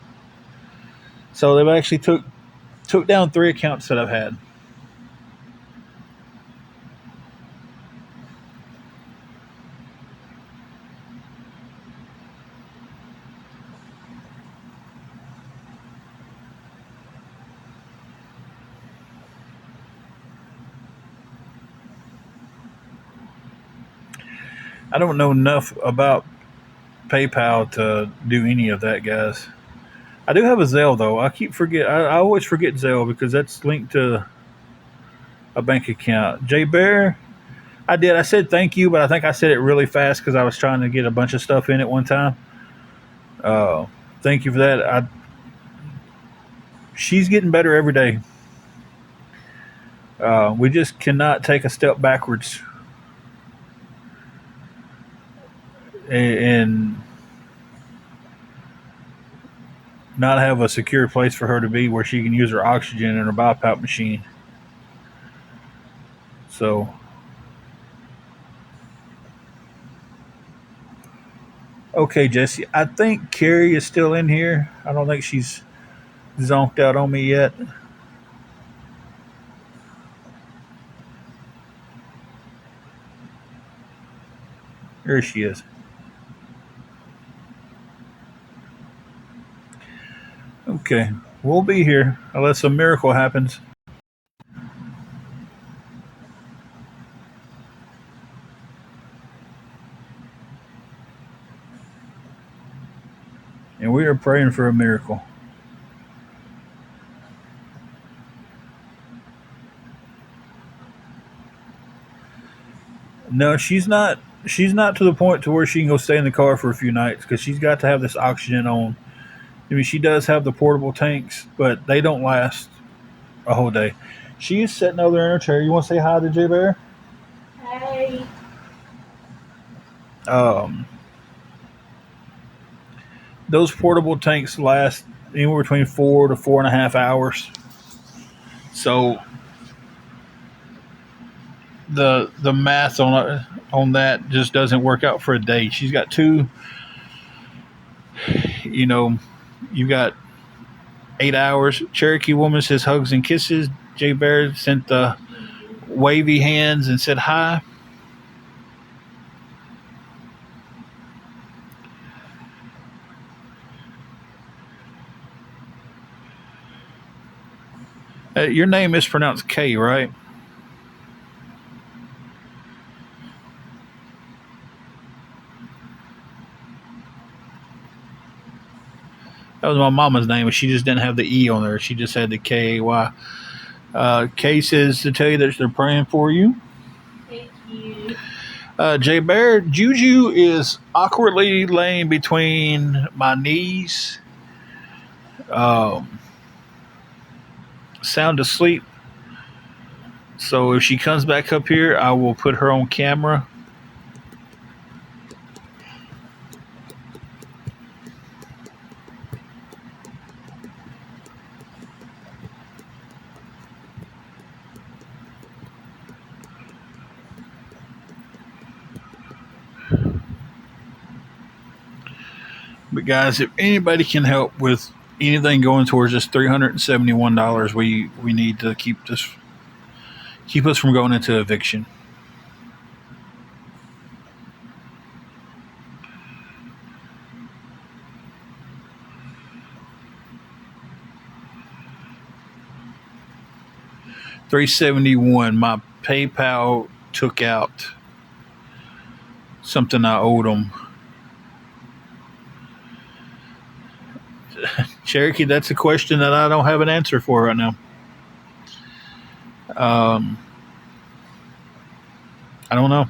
So they've actually took down 3 accounts that I've had. I don't know enough about PayPal to do any of that, guys. I do have a Zelle though. I always forget Zelle because that's linked to a bank account. Jay Bear, I did. I said thank you, but I think I said it really fast because I was trying to get a bunch of stuff in at one time. Uh, Thank you for that. She's getting better every day. We just cannot take a step backwards and not have a secure place for her to be where she can use her oxygen in her BiPAP machine. So, okay, Jesse, I think Carrie is still in here. I don't think she's zonked out on me yet. There she is. Okay, we'll be here unless a miracle happens. And we are praying for a miracle. No, she's not. She's not to the point to where she can go stay in the car for a few nights because she's got to have this oxygen on. I mean, she does have the portable tanks, but they don't last a whole day. She is sitting over there in her chair. You want to say hi to J Bear? Hey. Um, those portable tanks last anywhere between 4 to 4.5 hours. So the math on that just doesn't work out for a day. She's got two. You know, you've got 8 hours. Cherokee woman says hugs and kisses. Jay Bear sent the wavy hands and said hi. Your name is pronounced K, right? That was my mama's name, but she just didn't have the E on there. She just had the K-A-Y. Kay says to tell you that they're praying for you. Thank you. Jay Bear, Juju is awkwardly laying between my knees, um, sound asleep. So if she comes back up here, I will put her on camera. But guys, if anybody can help with anything going towards this $371, we need to keep us from going into eviction. $371. My PayPal took out something I owed them. Cherokee, that's a question that I don't have an answer for right now. Um, I don't know.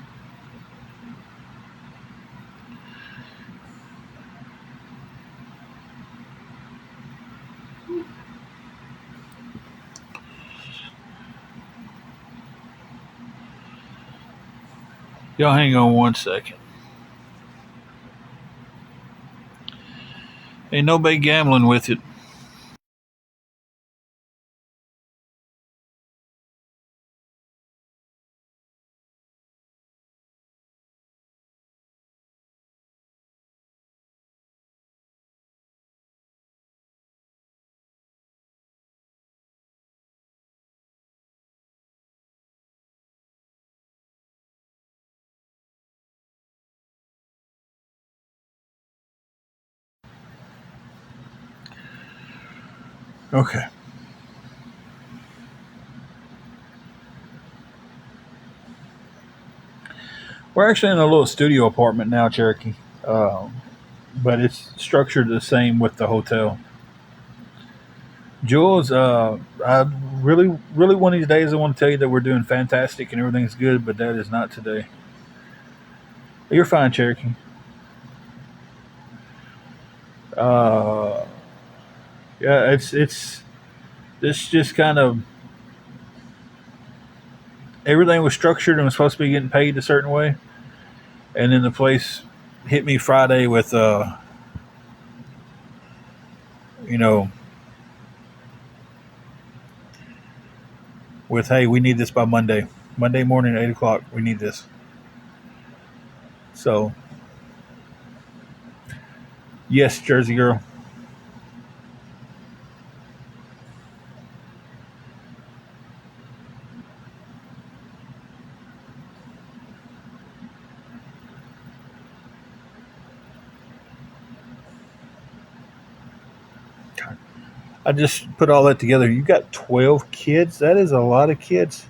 Y'all hang on 1 second. Ain't nobody gambling with it. Okay. We're actually in a little studio apartment now, Cherokee. But it's structured the same with the hotel. Jules, I really one of these days I want to tell you that we're doing fantastic and everything's good, but that is not today. You're fine, Cherokee. Uh, yeah, it's this just kind of everything was structured and was supposed to be getting paid a certain way, and then the place hit me Friday with you know, with hey, we need this by Monday morning, 8 o'clock. We need this. So yes, Jersey girl. I just put all that together. You got 12 kids. That is a lot of kids.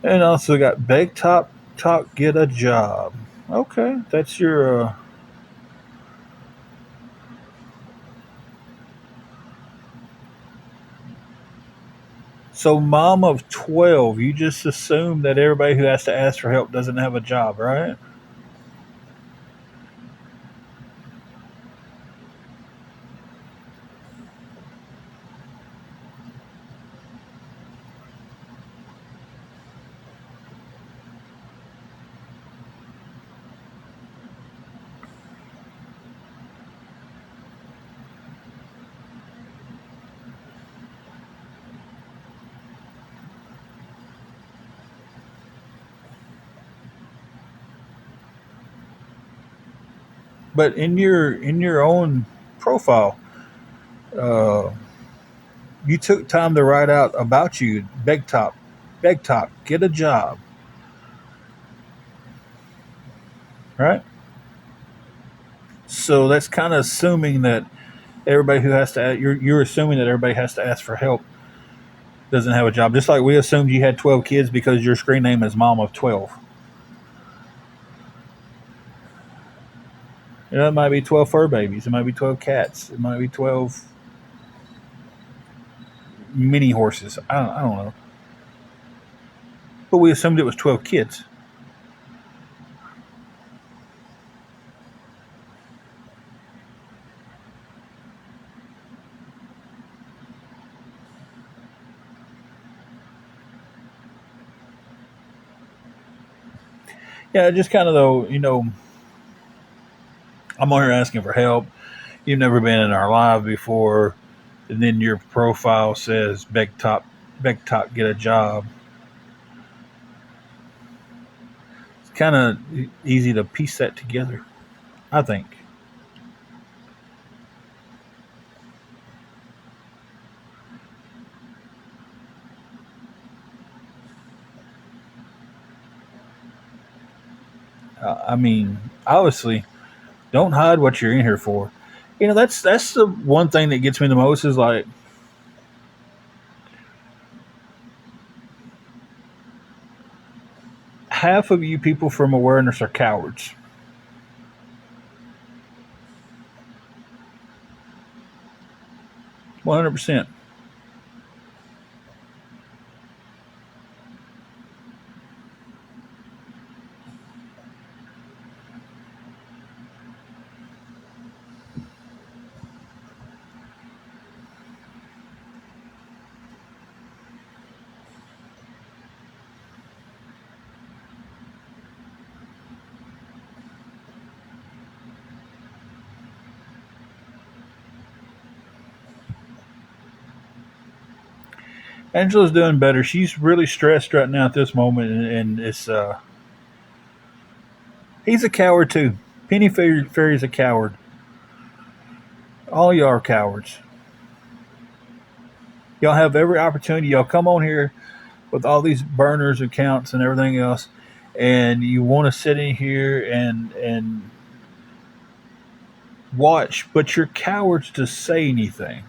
And also got beg top talk get a job. Okay, that's your. So mom of 12. You just assume that everybody who has to ask for help doesn't have a job, right? But in your own profile, uh, you took time to write out about you. Beg top, get a job, right? So that's kind of assuming that everybody who has to you're assuming that everybody has to ask for help doesn't have a job. Just like we assumed you had 12 kids because your screen name is mom of 12. It might be 12 fur babies. It might be 12 cats. It might be 12 mini horses. I don't know. But we assumed it was 12 kids. Yeah, just kind of though, I'm on here asking for help. You've never been in our live before, and then your profile says beg top, get a job. It's kind of easy to piece that together, I think. I mean, obviously, don't hide what you're in here for. That's the one thing that gets me the most is like half of you people from awareness are cowards. 100%. Angela's doing better. She's really stressed right now at this moment, and it's he's a coward too. Fairy's a coward. All y'all are cowards. Y'all have every opportunity. Y'all come on here with all these burners accounts and everything else, and you want to sit in here and watch, but you're cowards to say anything.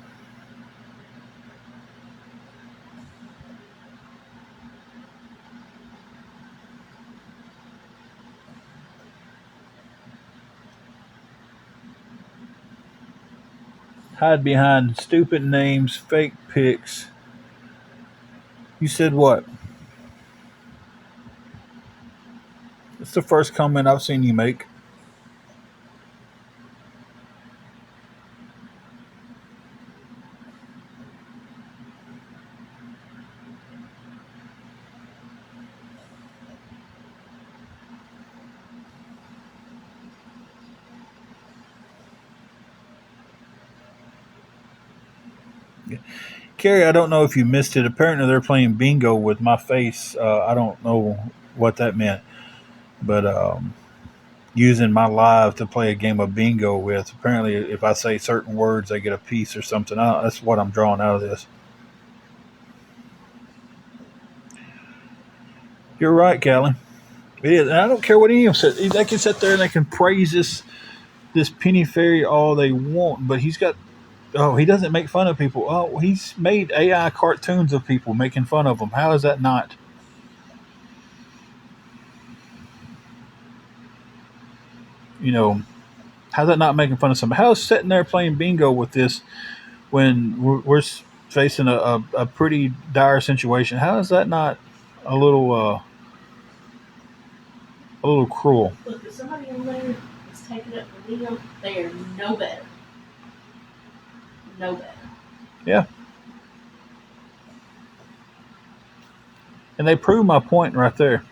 Hide behind stupid names, fake pics. You said what? It's the first comment I've seen you make. Carrie, I don't know if you missed it. Apparently, they're playing bingo with my face. I don't know what that meant, but using my live to play a game of bingo with. Apparently, if I say certain words, they get a piece or something. That's what I'm drawing out of this. You're right, Callie. It is. And I don't care what any of them said. They can sit there and they can praise this penny fairy all they want, but he's got. Oh, he doesn't make fun of people. Oh, he's made AI cartoons of people making fun of him. How is that not? You know, how's that not making fun of somebody? How's sitting there playing bingo with this when we're facing a pretty dire situation? How is that not a little uh, a little cruel? Look, if somebody in there is taking it from them, they are no better. No better. Yeah, and they prove my point right there.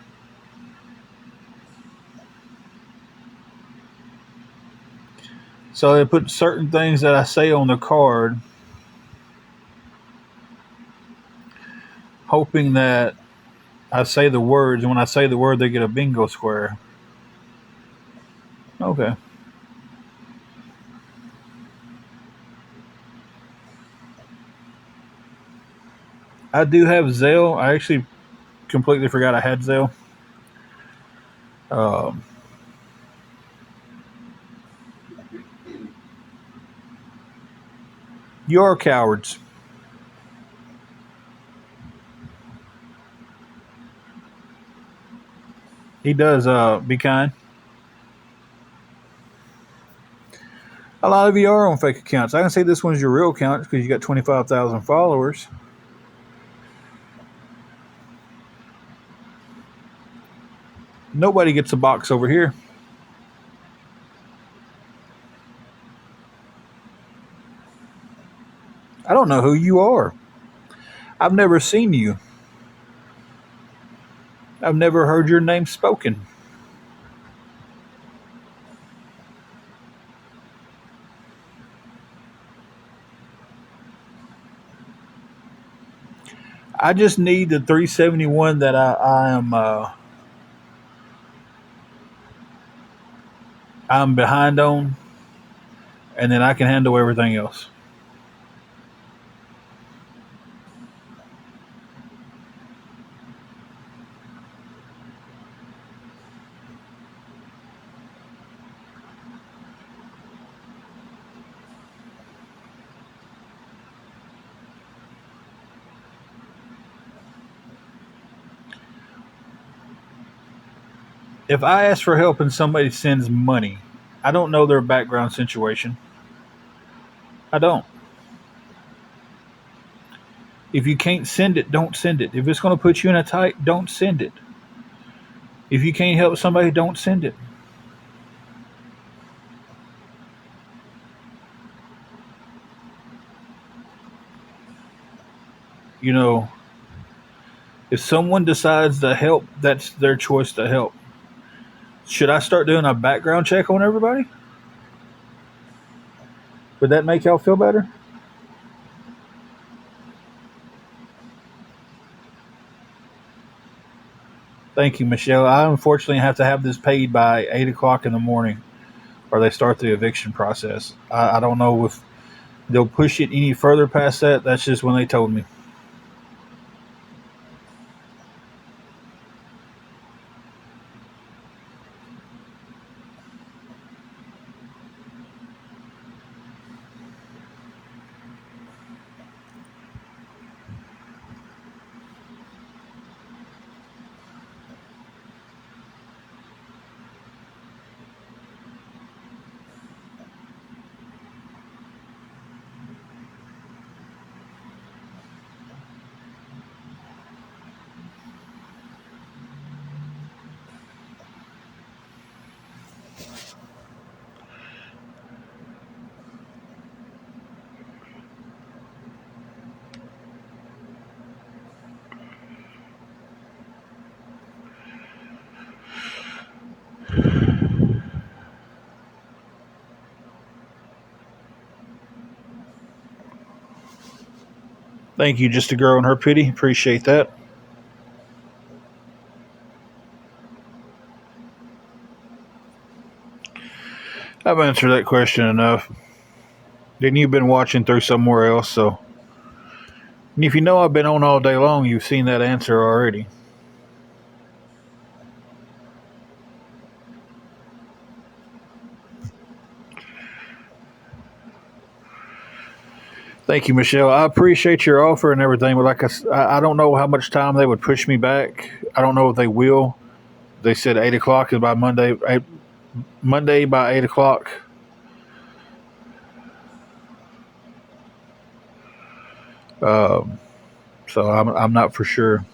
So they put certain things that I say on the card, hoping that I say the words, and when I say the word, they get a bingo square. Okay. I do have Zelle. I actually completely forgot I had Zelle. Um, you're cowards. He does be kind. A lot of you are on fake accounts. I can say this one's your real account because you got 25,000 followers. Nobody gets a box over here. I don't know who you are. I've never seen you. I've never heard your name spoken. I just need the 371 that I'm behind on, and then I can handle everything else. If I ask for help and somebody sends money, I don't know their background situation. I don't. If you can't send it, don't send it. If it's going to put you in a tight, don't send it. If you can't help somebody, don't send it. You know, if someone decides to help, that's their choice to help. Should I start doing a background check on everybody? Would that make y'all feel better? Thank you, Michelle. I unfortunately have to have this paid by 8 o'clock in the morning, or they start the eviction process. I don't know if they'll push it any further past that. That's just when they told me. Thank you, just a girl in her pity. Appreciate that. I've answered that question enough. Then you've been watching through somewhere else, so and if you know I've been on all day long, you've seen that answer already. Thank you, Michelle. I appreciate your offer and everything, but I don't know how much time they would push me back. I don't know if they will. They said 8 o'clock is by Monday. Monday by 8 o'clock. Um, so I'm not for sure.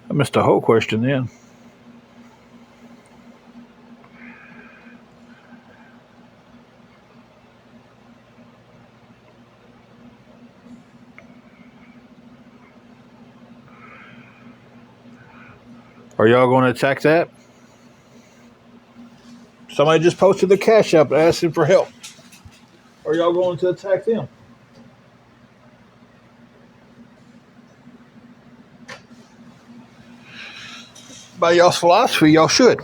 I missed a whole question then. Are y'all going to attack that? Somebody just posted the cash app asking for help. Are y'all going to attack them? By y'all's philosophy, y'all should.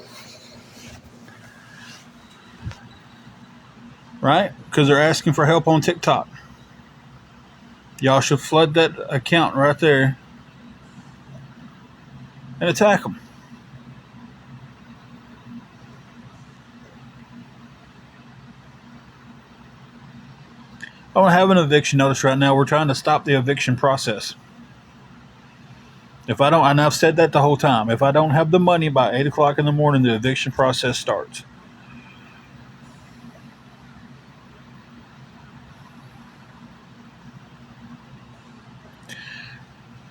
Right? because they're asking for help on TikTok. Y'all should flood that account right there and attack them. I don't have an eviction notice right now. We're trying to stop the eviction process. If I don't, and I've said that the whole time, if I don't have the money by 8 o'clock in the morning, the eviction process starts.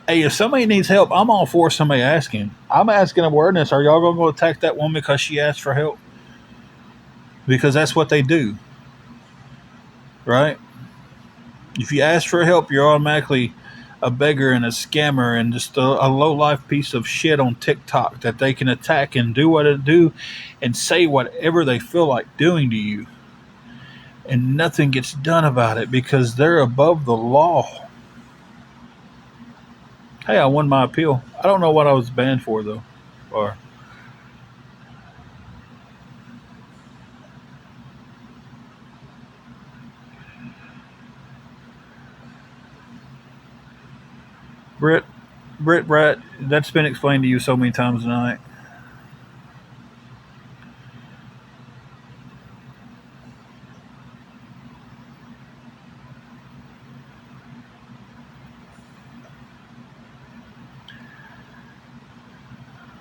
Hey, if somebody needs help, I'm all for somebody asking. I'm asking awareness. Are y'all going to go attack that woman because she asked for help? Because that's what they do, right? If you ask for help, you're automatically a beggar and a scammer and just a low-life piece of shit on TikTok that they can attack and do what it do and say whatever they feel like doing to you. And nothing gets done about it because they're above the law. Hey, I won my appeal. I don't know what I was banned for, though. Or Britt, Brett, that's been explained to you so many times tonight.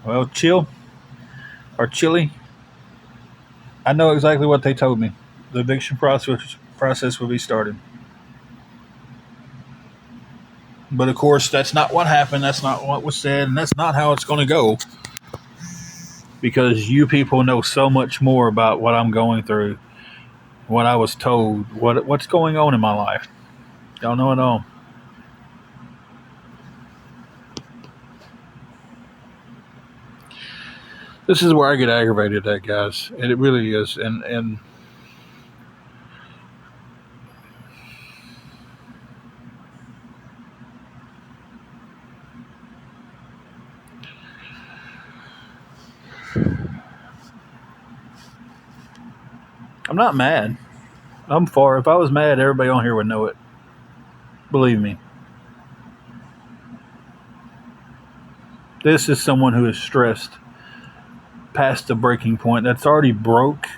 Well, chill or chili. I know exactly what they told me. The eviction process will be started. But of course, that's not what happened. That's not what was said, and that's not how it's going to go. Because you people know so much more about what I'm going through, what I was told, what's going on in my life. Y'all know it all. This is where I get aggravated at, guys, and it really is. And I'm not mad. I'm far. If I was mad, everybody on here would know it. Believe me. This is someone who is stressed past the breaking point. That's already broke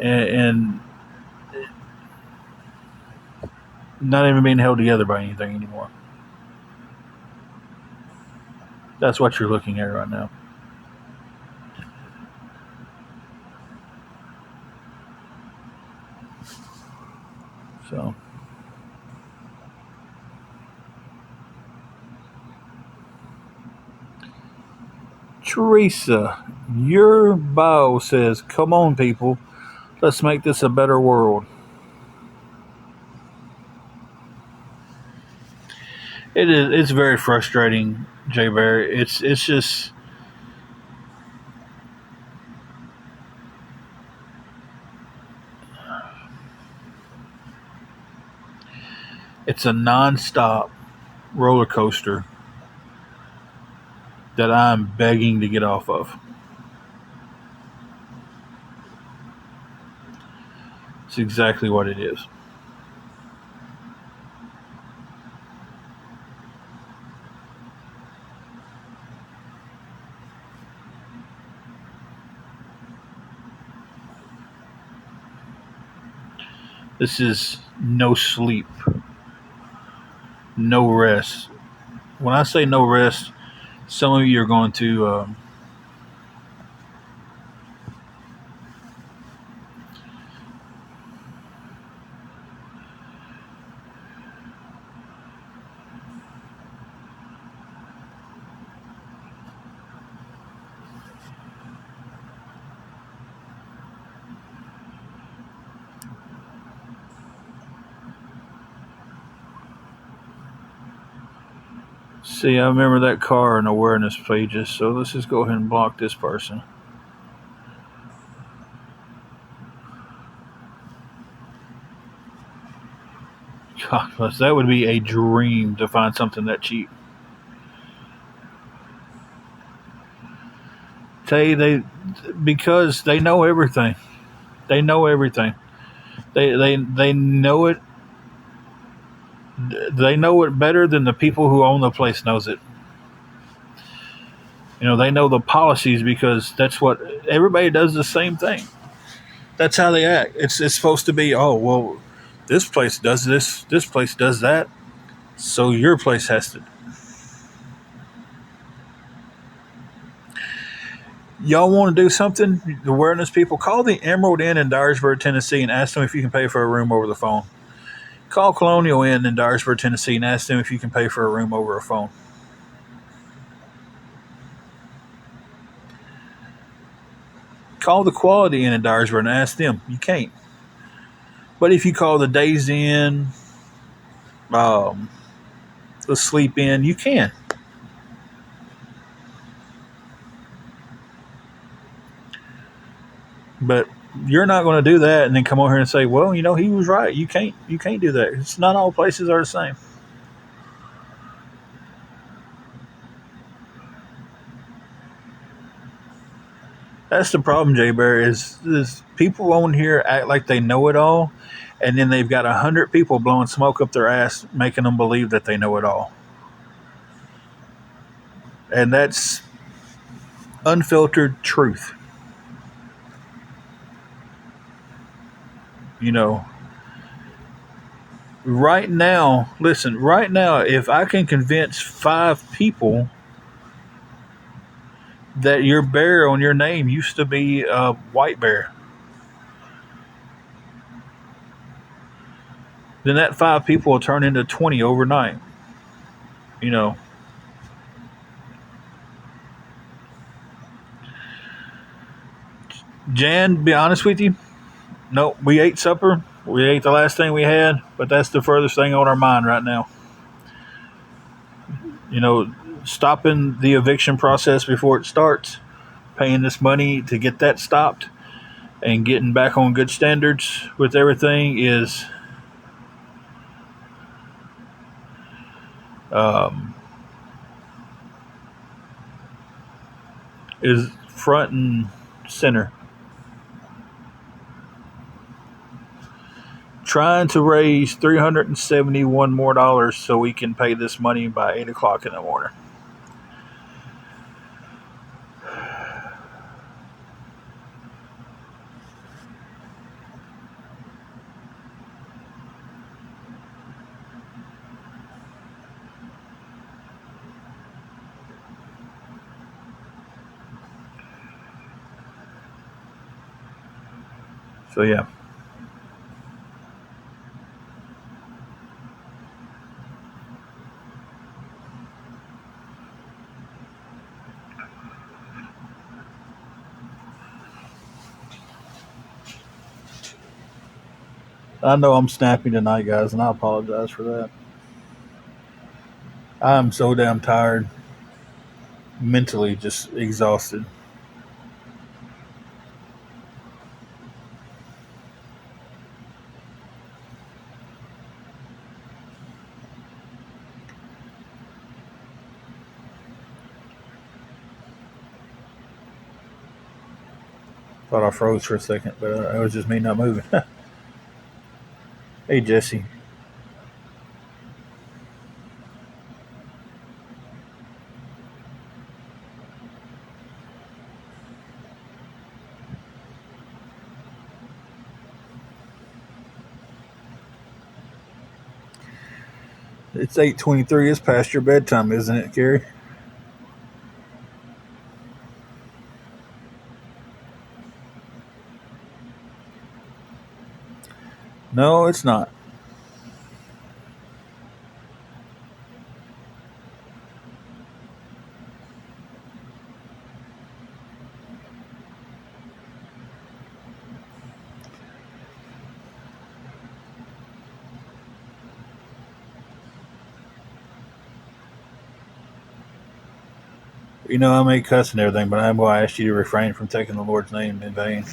and not even being held together by anything anymore. That's what you're looking at right now. So, Teresa, your bio says, "Come on, people, let's make this a better world." It is. It's very frustrating, Jay Barry. It's just. It's a nonstop roller coaster that I'm begging to get off of. It's exactly what it is. This is no sleep, no rest. When I say no rest, some of you are going to. See, I remember that car and awareness pages, so let's just go ahead and block this person. God, that would be a dream to find something that cheap. Tell you, because they know everything. They know everything. They know it. They know it better than the people who own the place knows it. They know the policies because that's what everybody does. The same thing. That's how they act. It's supposed to be. Oh well, this place does this. This place does that. So your place has to. Y'all want to do something? The awareness people, call the Emerald Inn in Dyersburg, Tennessee, and ask them if you can pay for a room over the phone. Call Colonial Inn in Dyersburg, Tennessee, and ask them if you can pay for a room over a phone. Call the Quality Inn in Dyersburg and ask them. You can't. But if you call the Days Inn, um, the Sleep Inn, you can. But you're not going to do that and then come over here and say, "Well, he was right. You can't. You can't do that. It's not all places are the same." That's the problem, Jay Bear. Is people on here act like they know it all, and then they've got 100 people blowing smoke up their ass, making them believe that they know it all, and that's unfiltered truth. You know, right now, listen, right now, if I can convince 5 people that your bear on your name used to be a white bear, then that 5 people will turn into 20 overnight. You know, Jan, to be honest with you, no, we ate supper. We ate the last thing we had, but that's the furthest thing on our mind right now. You know, stopping the eviction process before it starts, paying this money to get that stopped, and getting back on good standards with everything um, is front and center. Trying to raise $371 more so we can pay this money by 8 o'clock in the morning. So yeah, I know I'm snappy tonight, guys, and I apologize for that. I'm so damn tired, mentally just exhausted. Thought I froze for a second, but it was just me not moving. Hey, Jesse. It's 8:23. It's past your bedtime, isn't it, Gary? No, it's not. I may cuss and everything, but I'm going to ask you to refrain from taking the Lord's name in vain.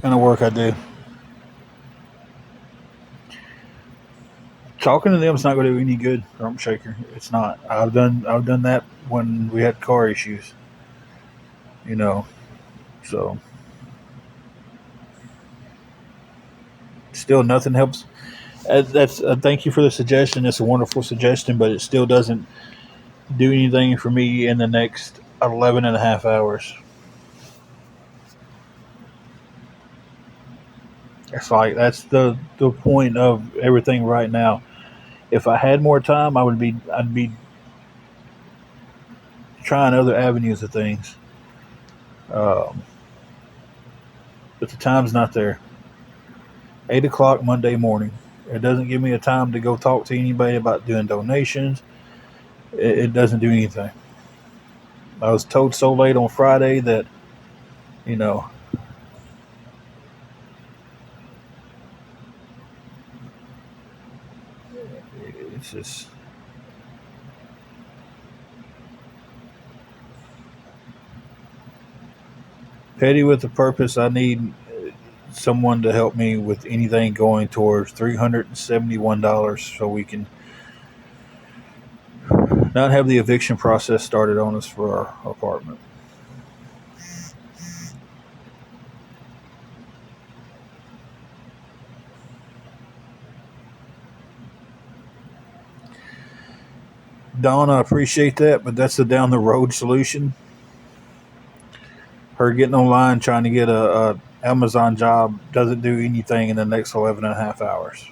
kind of work I do. Talking to them's not going to do any good, Rump Shaker. It's not. I've done that when we had car issues. You know, so still nothing helps. That's thank you for the suggestion. It's a wonderful suggestion, but it still doesn't do anything for me in the next 11 and a half hours. It's like that's the point of everything right now. If I had more time, I'd be trying other avenues of things. Um, but the time's not there. 8 o'clock Monday morning. It doesn't give me a time to go talk to anybody about doing donations. It doesn't do anything. I was told so late on Friday that you know it's just petty with a purpose. I need someone to help me with anything going towards $371 so we can not have the eviction process started on us for our apartment. Dawn, I appreciate that, but that's a down the road solution. Her getting online trying to get a Amazon job doesn't do anything in the next 11 and a half hours.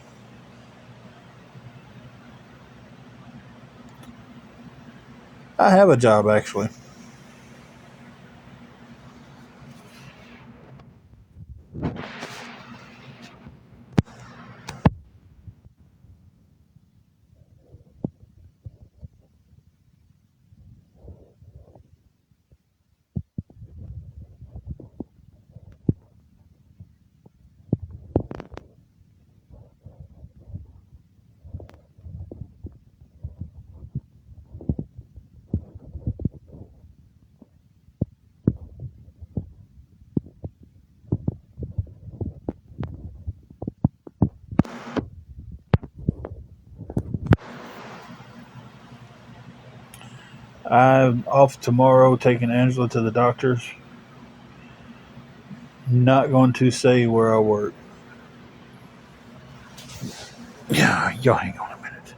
I have a job actually. I'm off tomorrow taking Angela to the doctor's. Not going to say where I work. Yeah, y'all hang on a minute.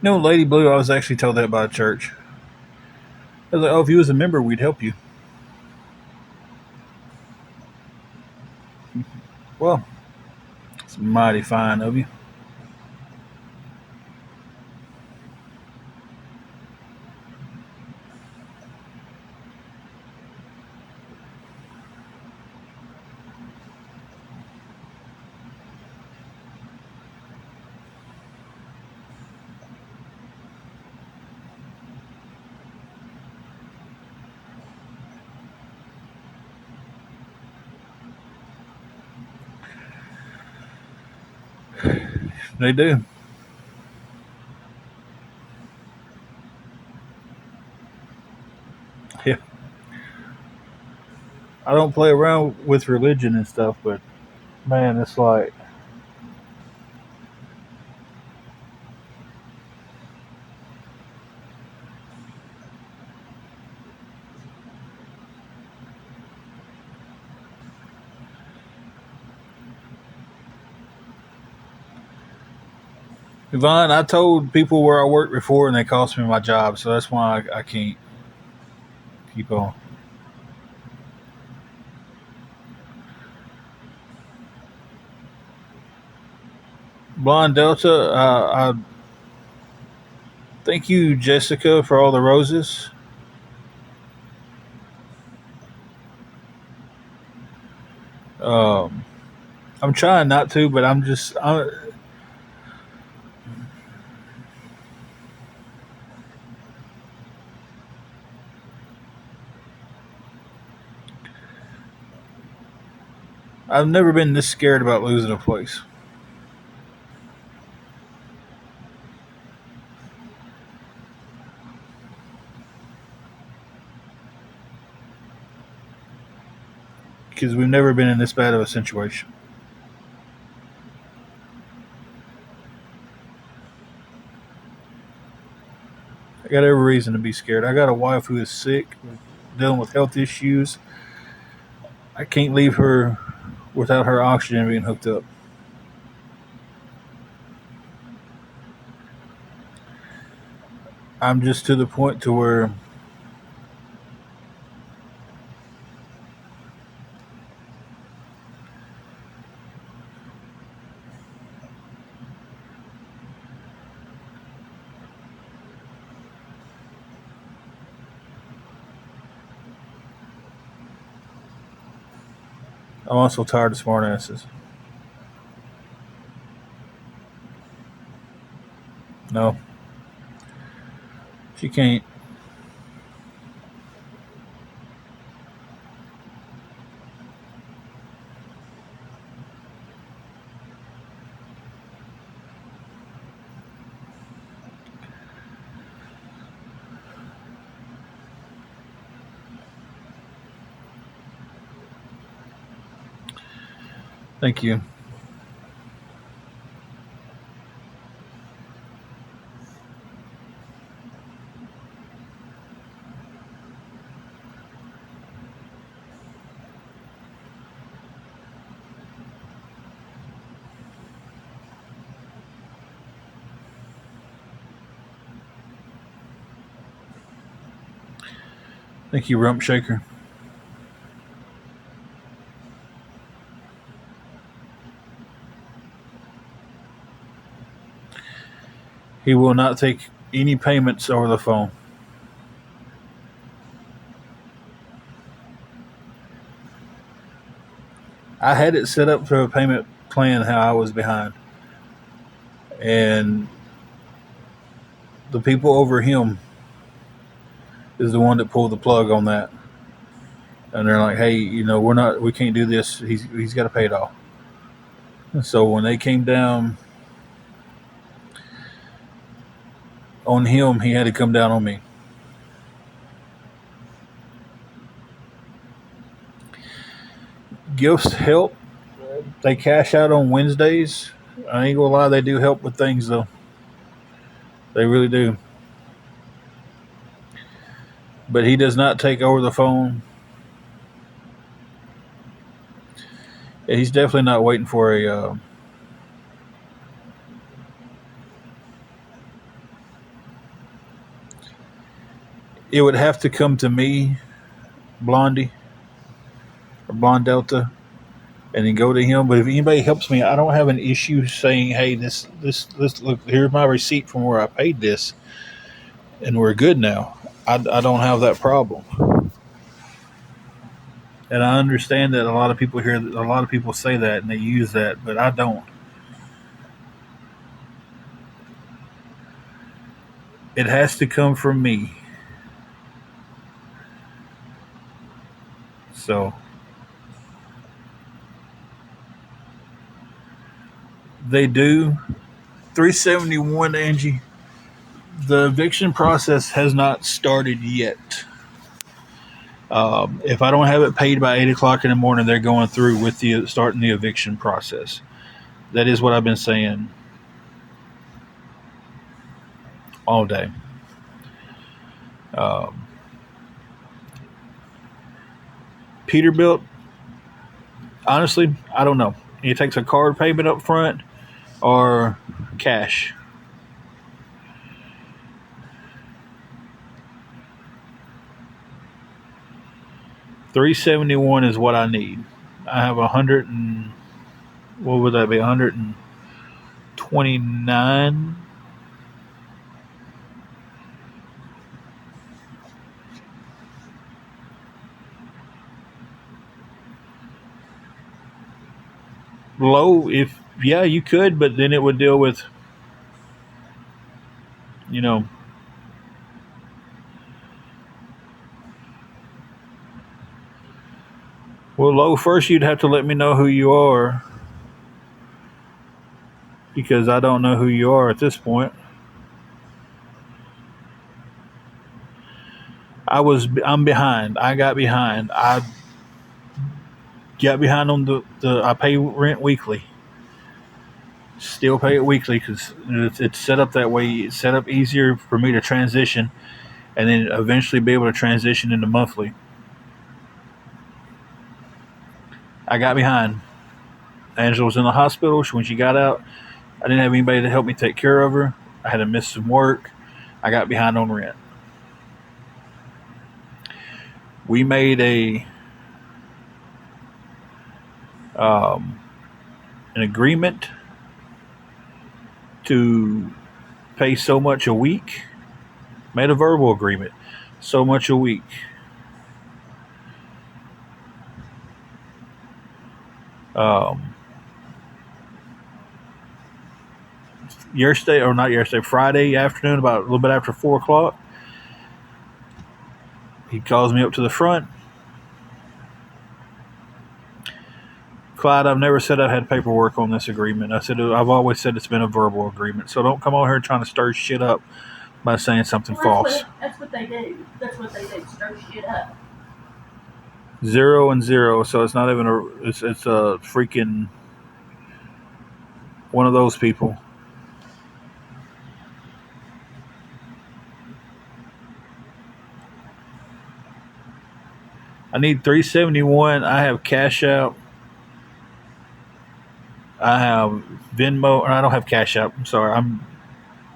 No, Lady Blue, I was actually told that by a church. I was like, oh, if you was a member, we'd help you. Well, it's mighty fine of you. They do. Yeah. I don't play around with religion and stuff, but man, it's like Yvonne. I told people where I worked before, and they cost me my job, so that's why I can't keep on. Blonde Delta. I thank you, Jessica, for all the roses. Um, I'm trying not to, but I've never been this scared about losing a place because we've never been in this bad of a situation. I got every reason to be scared. I got a wife who is sick, dealing with health issues. I can't leave her without her oxygen being hooked up. I'm just to the point to where I'm also tired of smartasses. No, she can't. Thank you. Thank you, Rump Shaker. He will not take any payments over the phone. I had it set up for a payment plan how I was behind. And the people over him is the one that pulled the plug on that. And they're like, hey, we can't do this. He's got to pay it off. So when they came down on him, he had to come down on me. Gifts help. They cash out on Wednesdays. I ain't gonna lie, they do help with things though. They really do. But he does not take over the phone. He's definitely not waiting for a. It would have to come to me, Blondie or Blonde Delta, and then go to him. But if anybody helps me, I don't have an issue saying, "Hey, this look. Here's my receipt from where I paid this, and we're good now." I don't have that problem, and I understand that a lot of people hear, a lot of people say that and they use that, but I don't. It has to come from me. So they do. 371, Angie. The eviction process has not started yet. If I don't have it paid by 8 o'clock in the morning, they're going through with starting the eviction process. That is what I've been saying all day. Peterbilt, honestly, I don't know. It takes a card payment up front or cash. $371 is what I need. I have 100 and what would that be? 129. Low, if yeah, you could, but then it would deal with, you know. Well, low, first you'd have to let me know who you are, because I don't know who you are at this point. I'm behind. I got behind. I got behind on I pay rent weekly. Still pay it weekly because it's set up that way. It's set up easier for me to transition and then eventually be able to transition into monthly. I got behind. Angela was in the hospital. When she got out, I didn't have anybody to help me take care of her. I had to miss some work. I got behind on rent. We made an agreement to pay so much a week. Made a verbal agreement, so much a week. Friday afternoon, about a little bit after 4 o'clock, he calls me up to the front. Clyde, I've never said I had paperwork on this agreement. I said I've always said it's been a verbal agreement. So don't come over here trying to stir shit up by saying something false. That's what they do. That's what they do. Stir shit up. 0 and 0. So it's not even it's a freaking one of those people. I need 371. I have Cash App. I have Venmo, or I don't have Cash App. I'm sorry.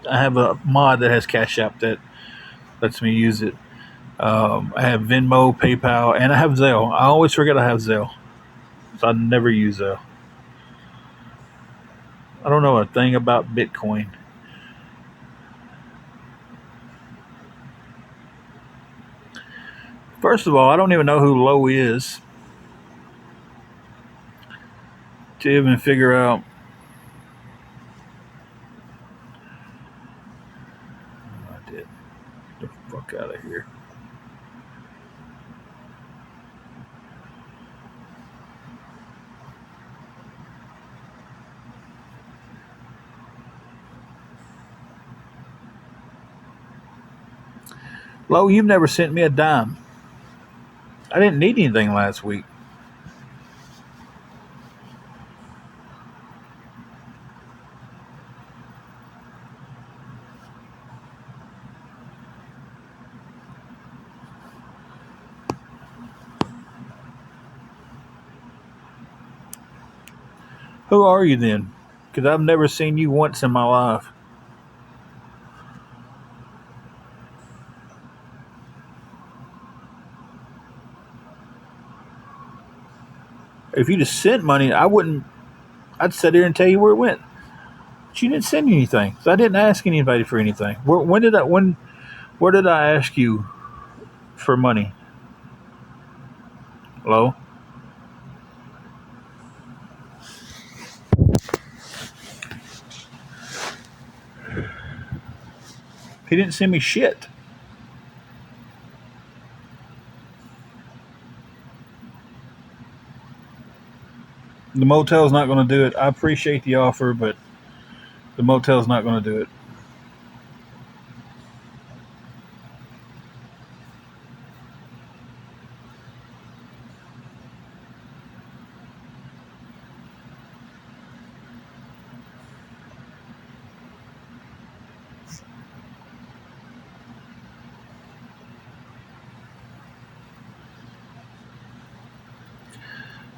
I have a mod that has Cash App that lets me use it. I have Venmo, PayPal, and I have Zelle. I always forget I have Zelle, so I never use Zelle. I don't know a thing about Bitcoin. First of all, I don't even know who Low is to even figure out. I did. Get the fuck out of here. Low, you've never sent me a dime. I didn't need anything last week. Who are you then? Because I've never seen you once in my life. If you just sent money, I'd sit here and tell you where it went. But you didn't send me anything, so I didn't ask anybody for anything. Where did I ask you for money? Hello? He didn't send me shit. The motel's not going to do it. I appreciate the offer, but The motel's not going to do it.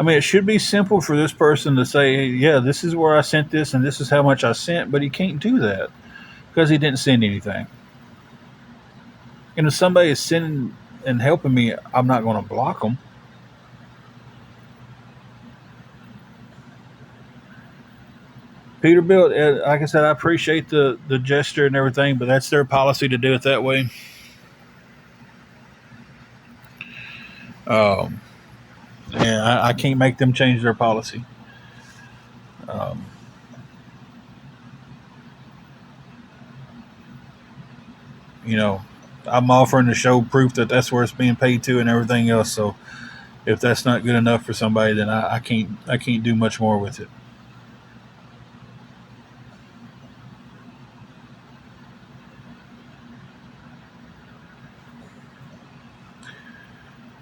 I mean, it should be simple for this person to say, yeah, this is where I sent this and this is how much I sent, but he can't do that because he didn't send anything. And if somebody is sending and helping me, I'm not going to block them. Peterbilt, like I said, I appreciate the gesture and everything, but that's their policy to do it that way. Um, and I can't make them change their policy. Um, you know, I'm offering to show proof that that's where it's being paid to and everything else. So if that's not good enough for somebody, then I can't do much more with it.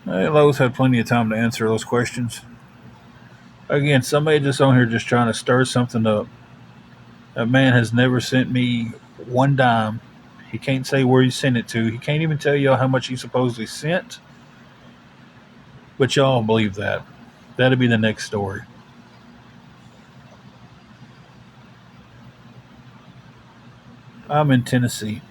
Lowe's had plenty of time to answer those questions. Again, somebody just on here just trying to stir something up. That man has never sent me one dime. He can't say where he sent it to. He can't even tell y'all how much he supposedly sent. But y'all believe that. That'll be the next story. I'm in Tennessee.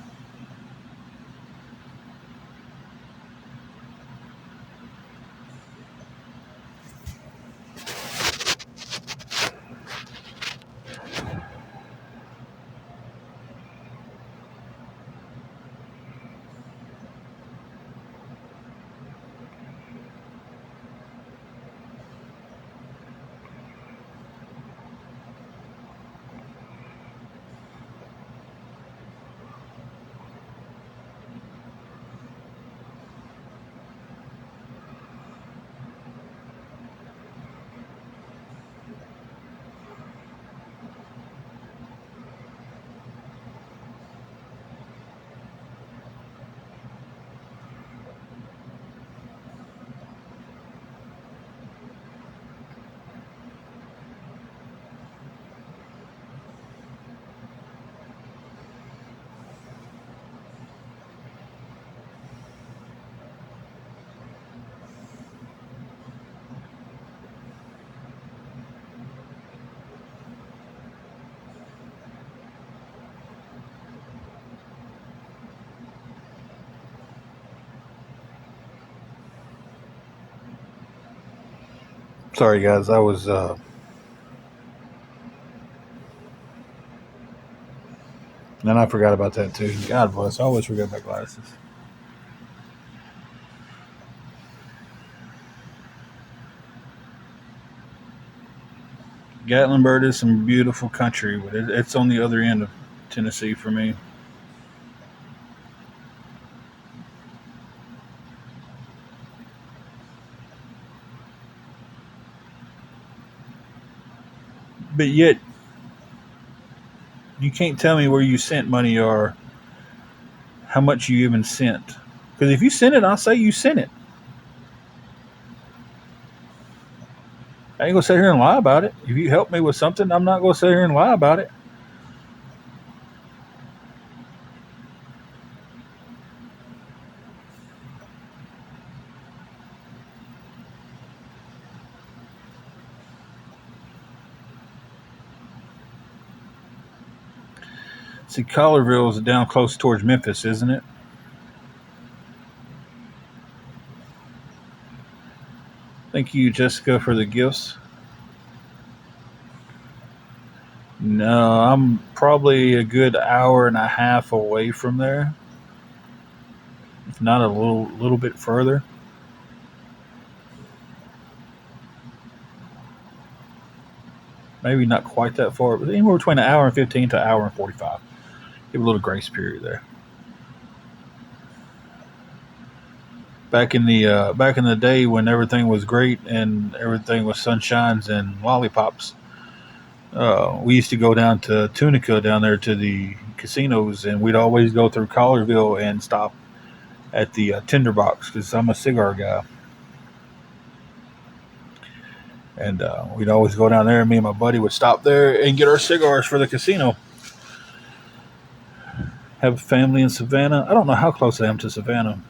Sorry, guys. I was. And I forgot about that too. God bless. I always forget my glasses. Gatlinburg is some beautiful country, but it's on the other end of Tennessee for me. But yet, you can't tell me where you sent money or how much you even sent. Because if you sent it, I'll say you sent it. I ain't gonna sit here and lie about it. If you help me with something, I'm not gonna sit here and lie about it. See, Collierville is down close towards Memphis, isn't it? Thank you, Jessica, for the gifts. No, I'm probably a good hour and a half away from there, if not a little bit further. Maybe not quite that far, but anywhere between an hour and 15 to an hour and 45. Give a little grace period there. Back in the day when everything was great and everything was sunshines and lollipops, We used to go down to Tunica down there to the casinos, and we'd always go through Collierville and stop at the Tinderbox because I'm a cigar guy. And we'd always go down there, and me and my buddy would stop there and get our cigars for the casino. Have a family in Savannah. I don't know how close I am to Savannah.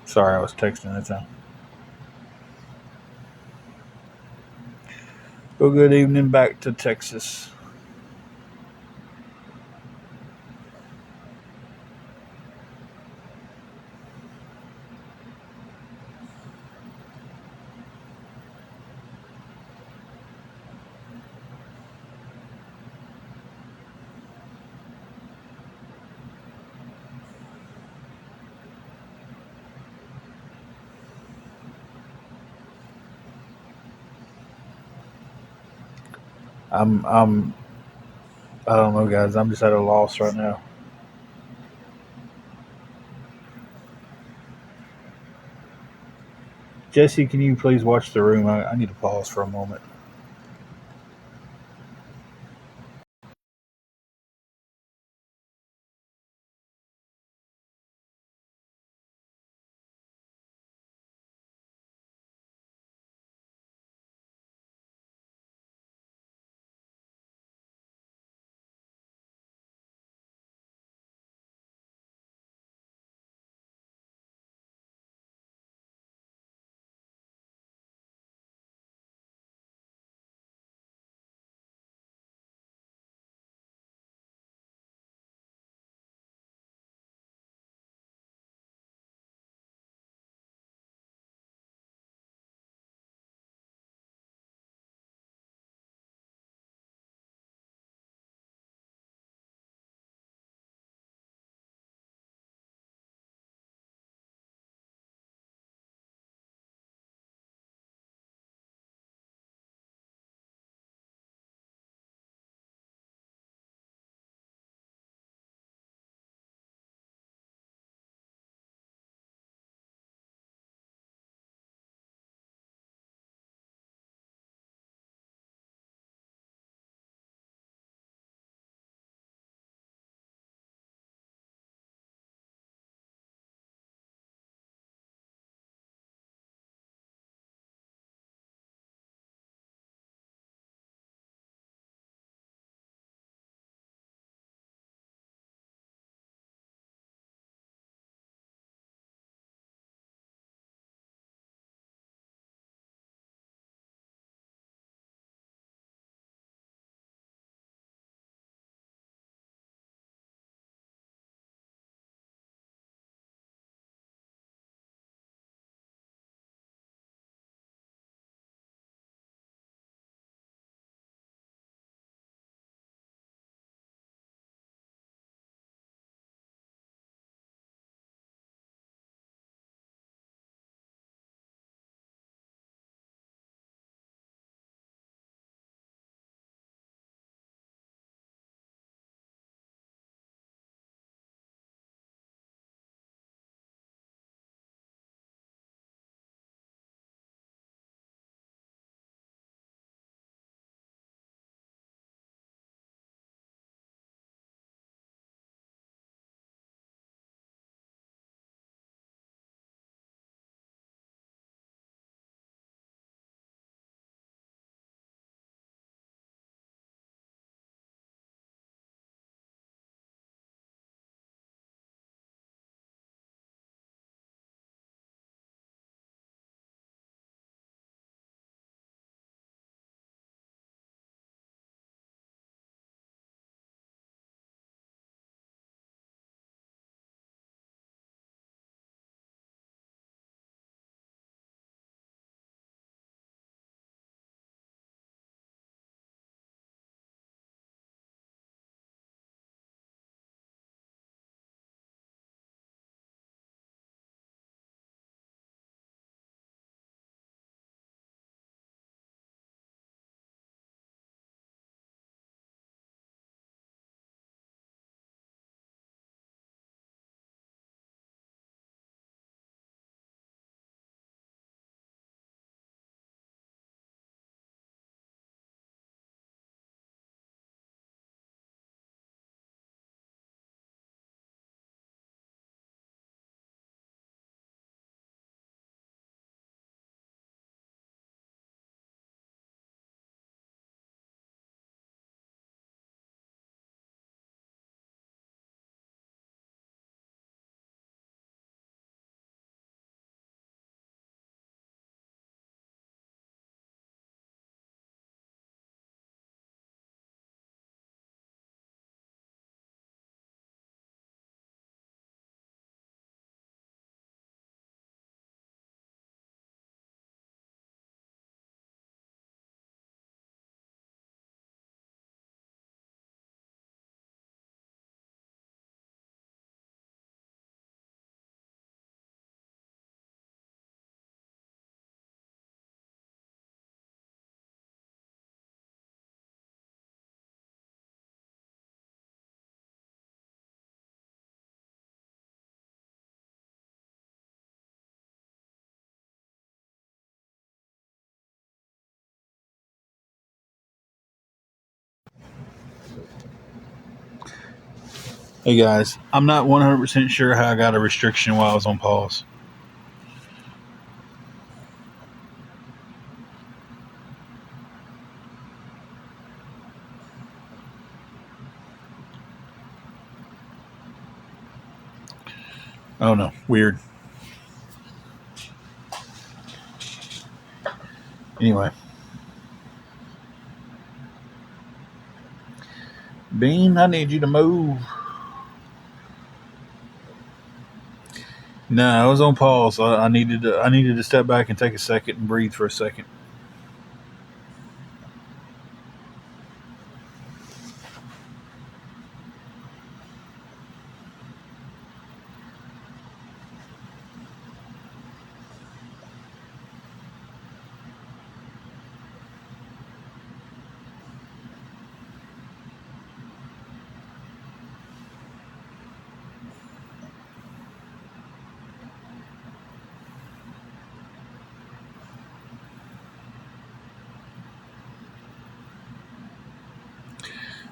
Sorry, I was texting that time. Well, good evening back to Texas. I'm I don't know, guys. I'm just at a loss right now. Jesse, can you please watch the room? I need to pause for a moment. Hey guys, I'm not 100% sure how I got a restriction while I was on pause. Oh no, weird. Anyway, Bean, I need you to move. No, I was on pause. I needed to step back and take a second and breathe for a second.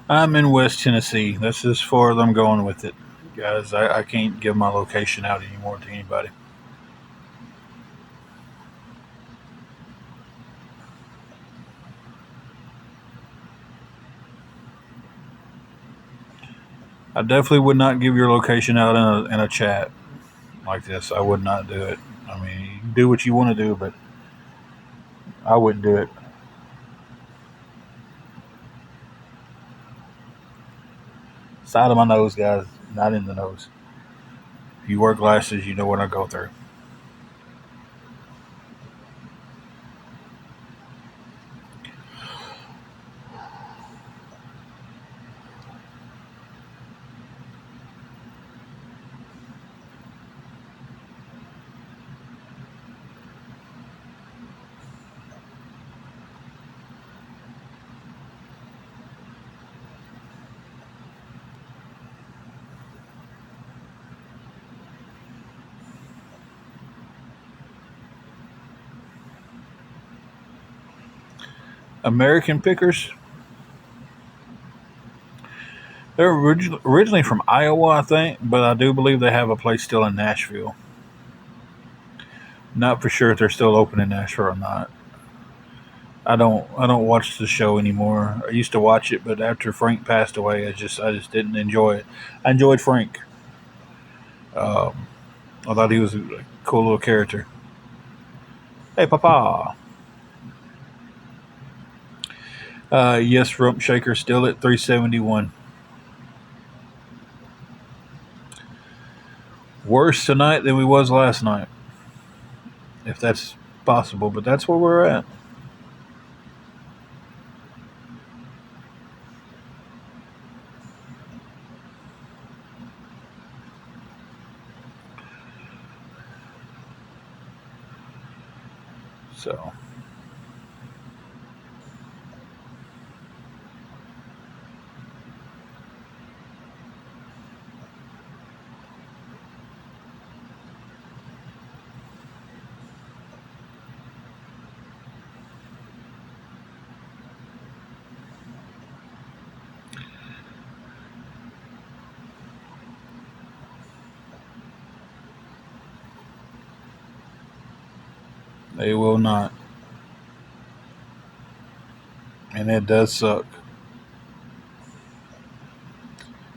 I'm in West Tennessee. That's as far as I'm going with it, guys. I can't give my location out anymore to anybody. I definitely would not give your location out in a chat like this. I would not do it. I mean, you can do what you want to do, but I wouldn't do it. Side of my nose, guys, not in the nose. If you wear glasses, you know what I go through. American Pickers. They're originally from Iowa, I think, but I do believe they have a place still in Nashville. Not for sure if they're still open in Nashville or not. I don't watch the show anymore. I used to watch it, but after Frank passed away, I just didn't enjoy it. I enjoyed Frank. Um, I thought he was a cool little character. Hey, Papa. Yes, Rump Shaker still at 371. Worse tonight than we was last night, if that's possible. But that's where we're at. So they will not, and it does suck.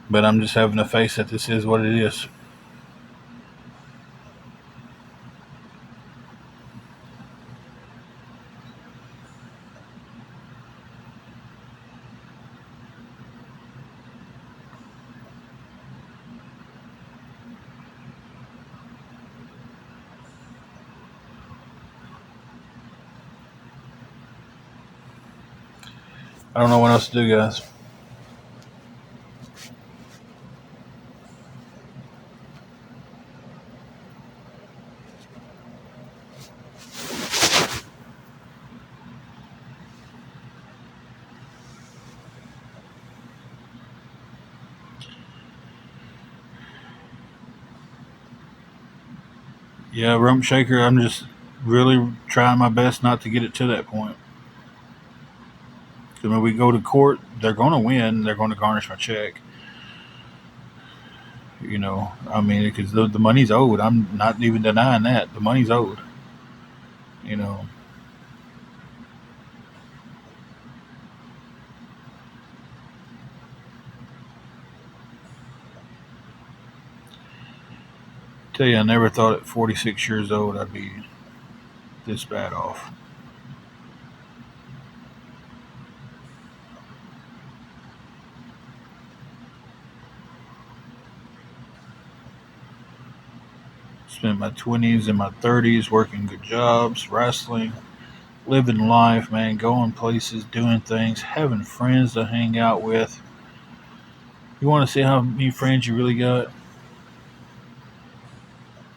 But I'm just having to face that this is what it is. I don't know what else to do, guys. Yeah, Rump Shaker, I'm just really trying my best not to get it to that point. Because when we go to court, they're going to win. They're going to garnish my check. I mean, because the money's owed. I'm not even denying that the money's owed. You know, tell you, I never thought at 46 years old I'd be this bad off. Spent my 20s and my 30s working good jobs, wrestling, living life, man, going places, doing things, having friends to hang out with. You want to see how many friends you really got?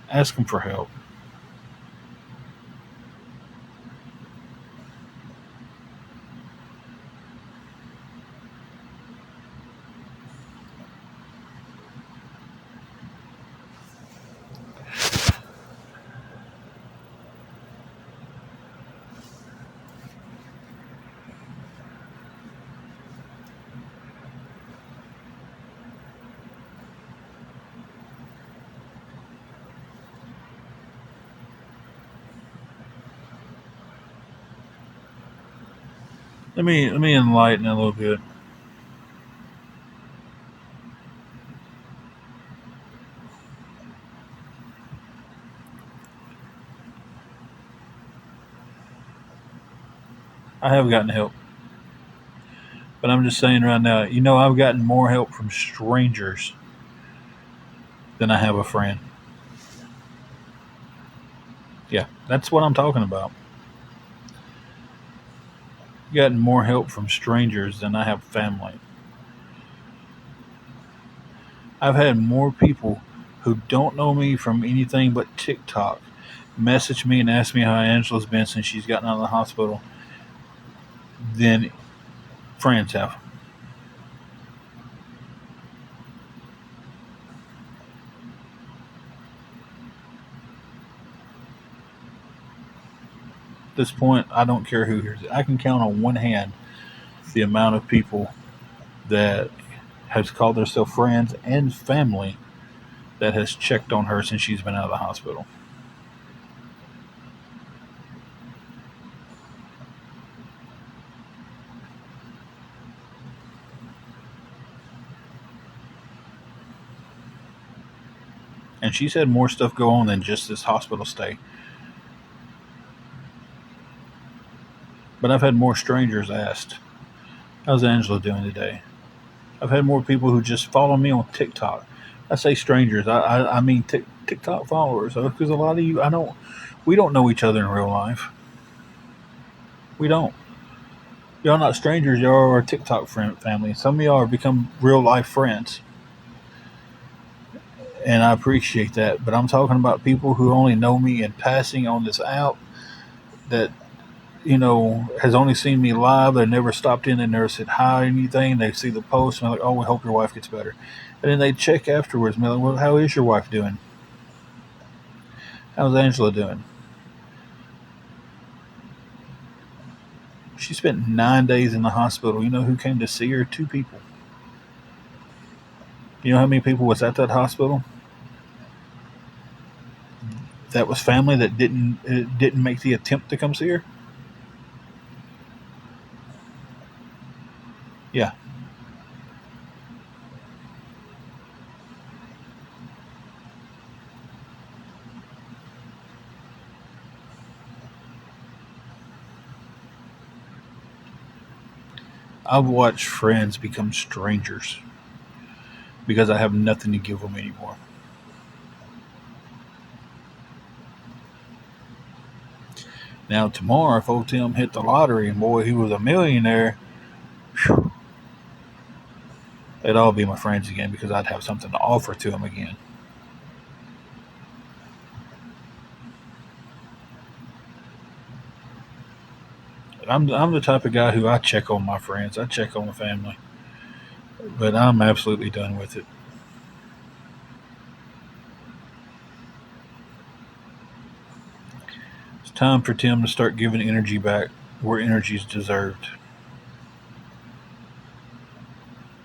Ask them for help. Let me enlighten a little bit. I have gotten help, but I'm just saying right now. I've gotten more help from strangers than I have a friend. Yeah, that's what I'm talking about. Gotten more help from strangers than I have family. I've had more people who don't know me from anything but TikTok message me and ask me how Angela's been since she's gotten out of the hospital than friends have. At this point, I don't care who hears it. I can count on one hand the amount of people that has called themselves friends and family that has checked on her since she's been out of the hospital. And she's had more stuff go on than just this hospital stay. But I've had more strangers asked, "How's Angela doing today?" I've had more people who just follow me on TikTok. I say strangers, I mean TikTok followers, because a lot of you, we don't know each other in real life. We don't. Y'all not strangers. Y'all are our TikTok family. Some of y'all have become real life friends, and I appreciate that. But I'm talking about people who only know me in passing on this app that has only seen me live. They never stopped in and never said hi or anything. They see the post and they're like, "Oh, we hope your wife gets better," and then they check afterwards and they're like, "Well, how is your wife doing? How's Angela doing?" She spent 9 days in the hospital. You know who came to see her? Two people. You know how many people was at that hospital? That was family that didn't make the attempt to come see her. Yeah, I've watched friends become strangers because I have nothing to give them anymore. Now tomorrow, if old Tim hit the lottery and boy, he was a millionaire, whew, they'd all be my friends again because I'd have something to offer to them again. I'm the type of guy who I check on my friends, I check on my family, but I'm absolutely done with it. It's time for Tim to start giving energy back where energy is deserved.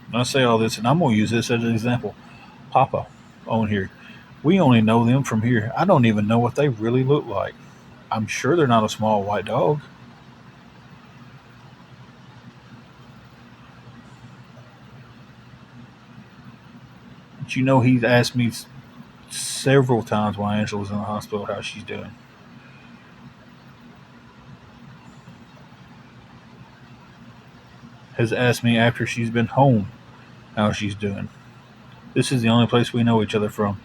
And I say all this, and I'm going to use this as an example. Papa. on here. We only know them from here. I don't even know what they really look like. I'm sure they're not a small white dog. But he's asked me several times while Angela's in the hospital how she's doing. Has asked me after she's been home how she's doing. This is the only place we know each other from.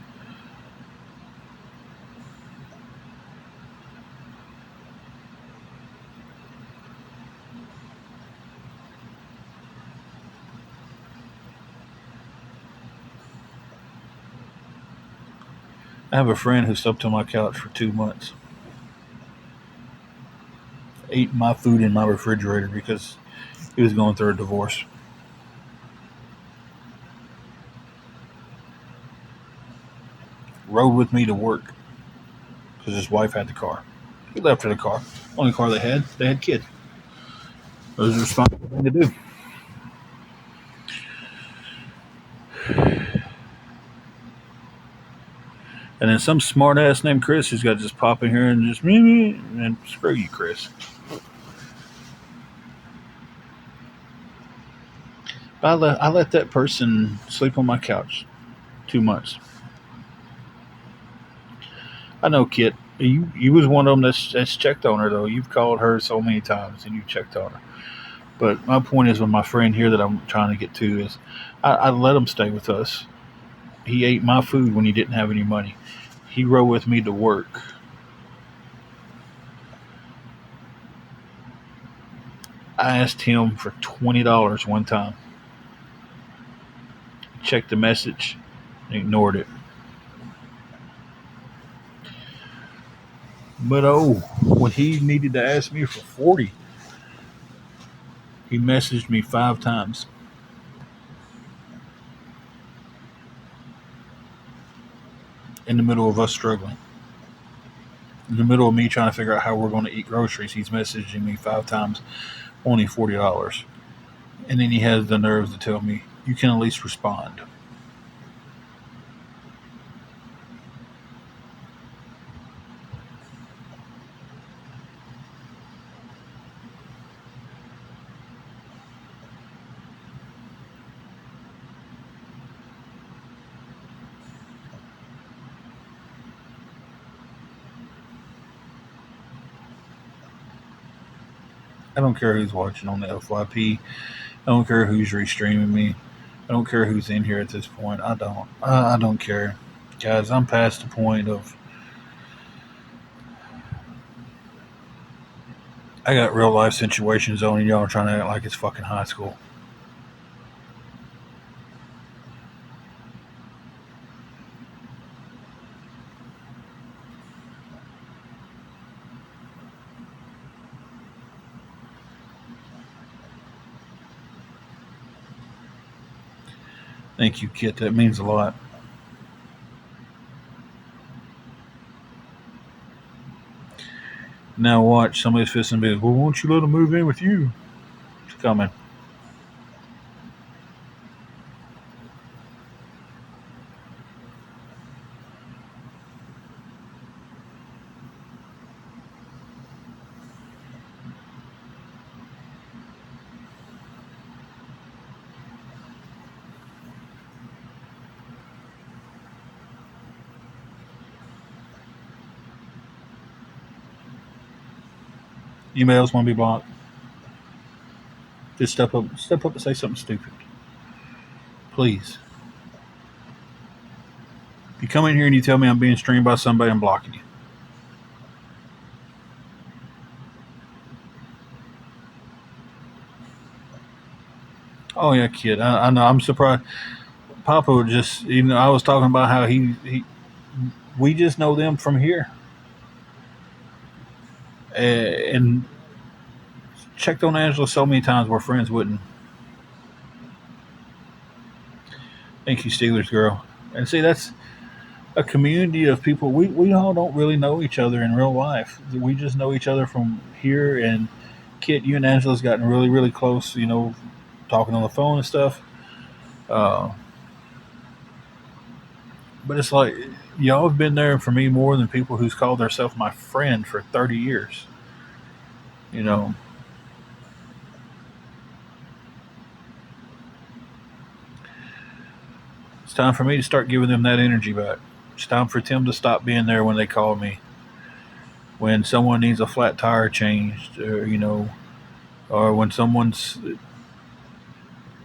I have a friend who slept on my couch for 2 months, ate my food in my refrigerator because he was going through a divorce. Rode with me to work because his wife had the car. He left her the car. Only car they had. They had kids. It was a responsible thing to do. And then some smart ass named Chris who's got to just pop in here and just me and screw you, Chris. But I let that person sleep on my couch 2 months. I know, Kit. You was one of them that's checked on her though. You've called her so many times and you checked on her. But my point is with my friend here that I'm trying to get to is I let him stay with us. He ate my food when he didn't have any money. He rode with me to work. I asked him for $20 one time. Checked the message, ignored it. But when he needed to ask me for 40, he messaged me 5 times in the middle of us struggling. In the middle of me trying to figure out how we're going to eat groceries, he's messaging me 5 times, only $40. And then he has the nerve to tell me, you can at least respond. I don't care who's watching on the FYP. I don't care who's restreaming me. I don't care who's in here at this point. I don't. I don't care. Guys, I'm past the point of I got real life situations on and y'all are trying to act like it's fucking high school. Thank you, Kit. That means a lot. Now watch, somebody's fixing to be like, well, won't you let them move in with you? It's coming. Emails want to be blocked. Just step up and say something stupid. Please. If you come in here and you tell me I'm being streamed by somebody, I'm blocking you. Oh yeah, Kid. I know. I'm surprised. Papa would just, I was talking about how we just know them from here, and checked on Angela so many times where friends wouldn't. Thank you, Steelers girl. And see, that's a community of people. We all don't really know each other in real life. We just know each other from here. And Kit, you and Angela's gotten really, really close. Talking on the phone and stuff. Uh, But it's like, y'all have been there for me more than people who's called themselves my friend for 30 years. You know, it's time for me to start giving them that energy back. It's time for Tim to stop being there when they call me. When someone needs a flat tire changed, or when someone's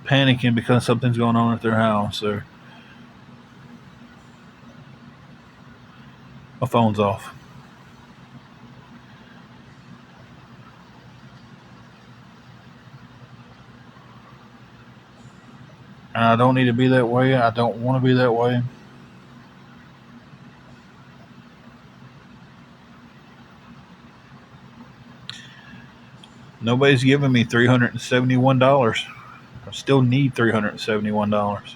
panicking because something's going on at their house, or my phone's off. And I don't need to be that way. I don't want to be that way. Nobody's giving me $371. I still need $371.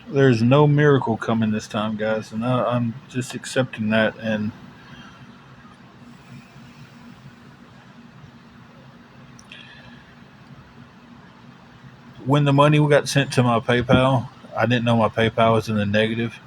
There's no miracle coming this time, guys, and I'm just accepting that. And when the money got sent to my PayPal, I didn't know my PayPal was in the negative.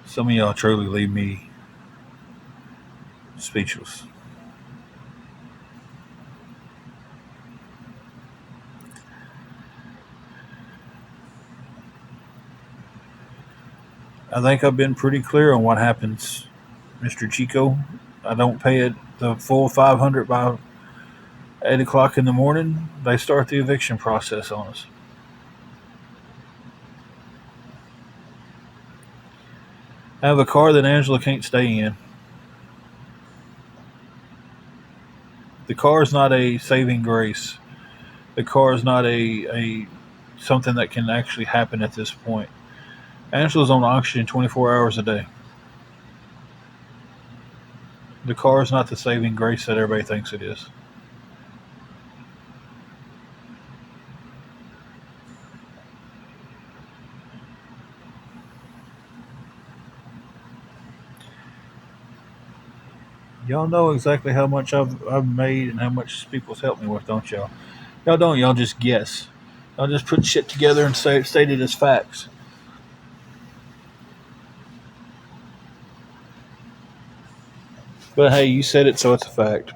Some of y'all truly leave me speechless. I think I've been pretty clear on what happens, Mr. Chico. I don't pay it the full 500 by 8 o'clock in the morning. They start the eviction process on us. I have a car that Angela can't stay in. The car is not a saving grace. The car is not a something that can actually happen at this point. Angela's on oxygen 24 hours a day. The car is not the saving grace that everybody thinks it is. Y'all know exactly how much I've made and how much people's helped me with, don't y'all? Y'all don't. Y'all just guess. Y'all just put shit together and state it as facts. But hey, you said it, so it's a fact.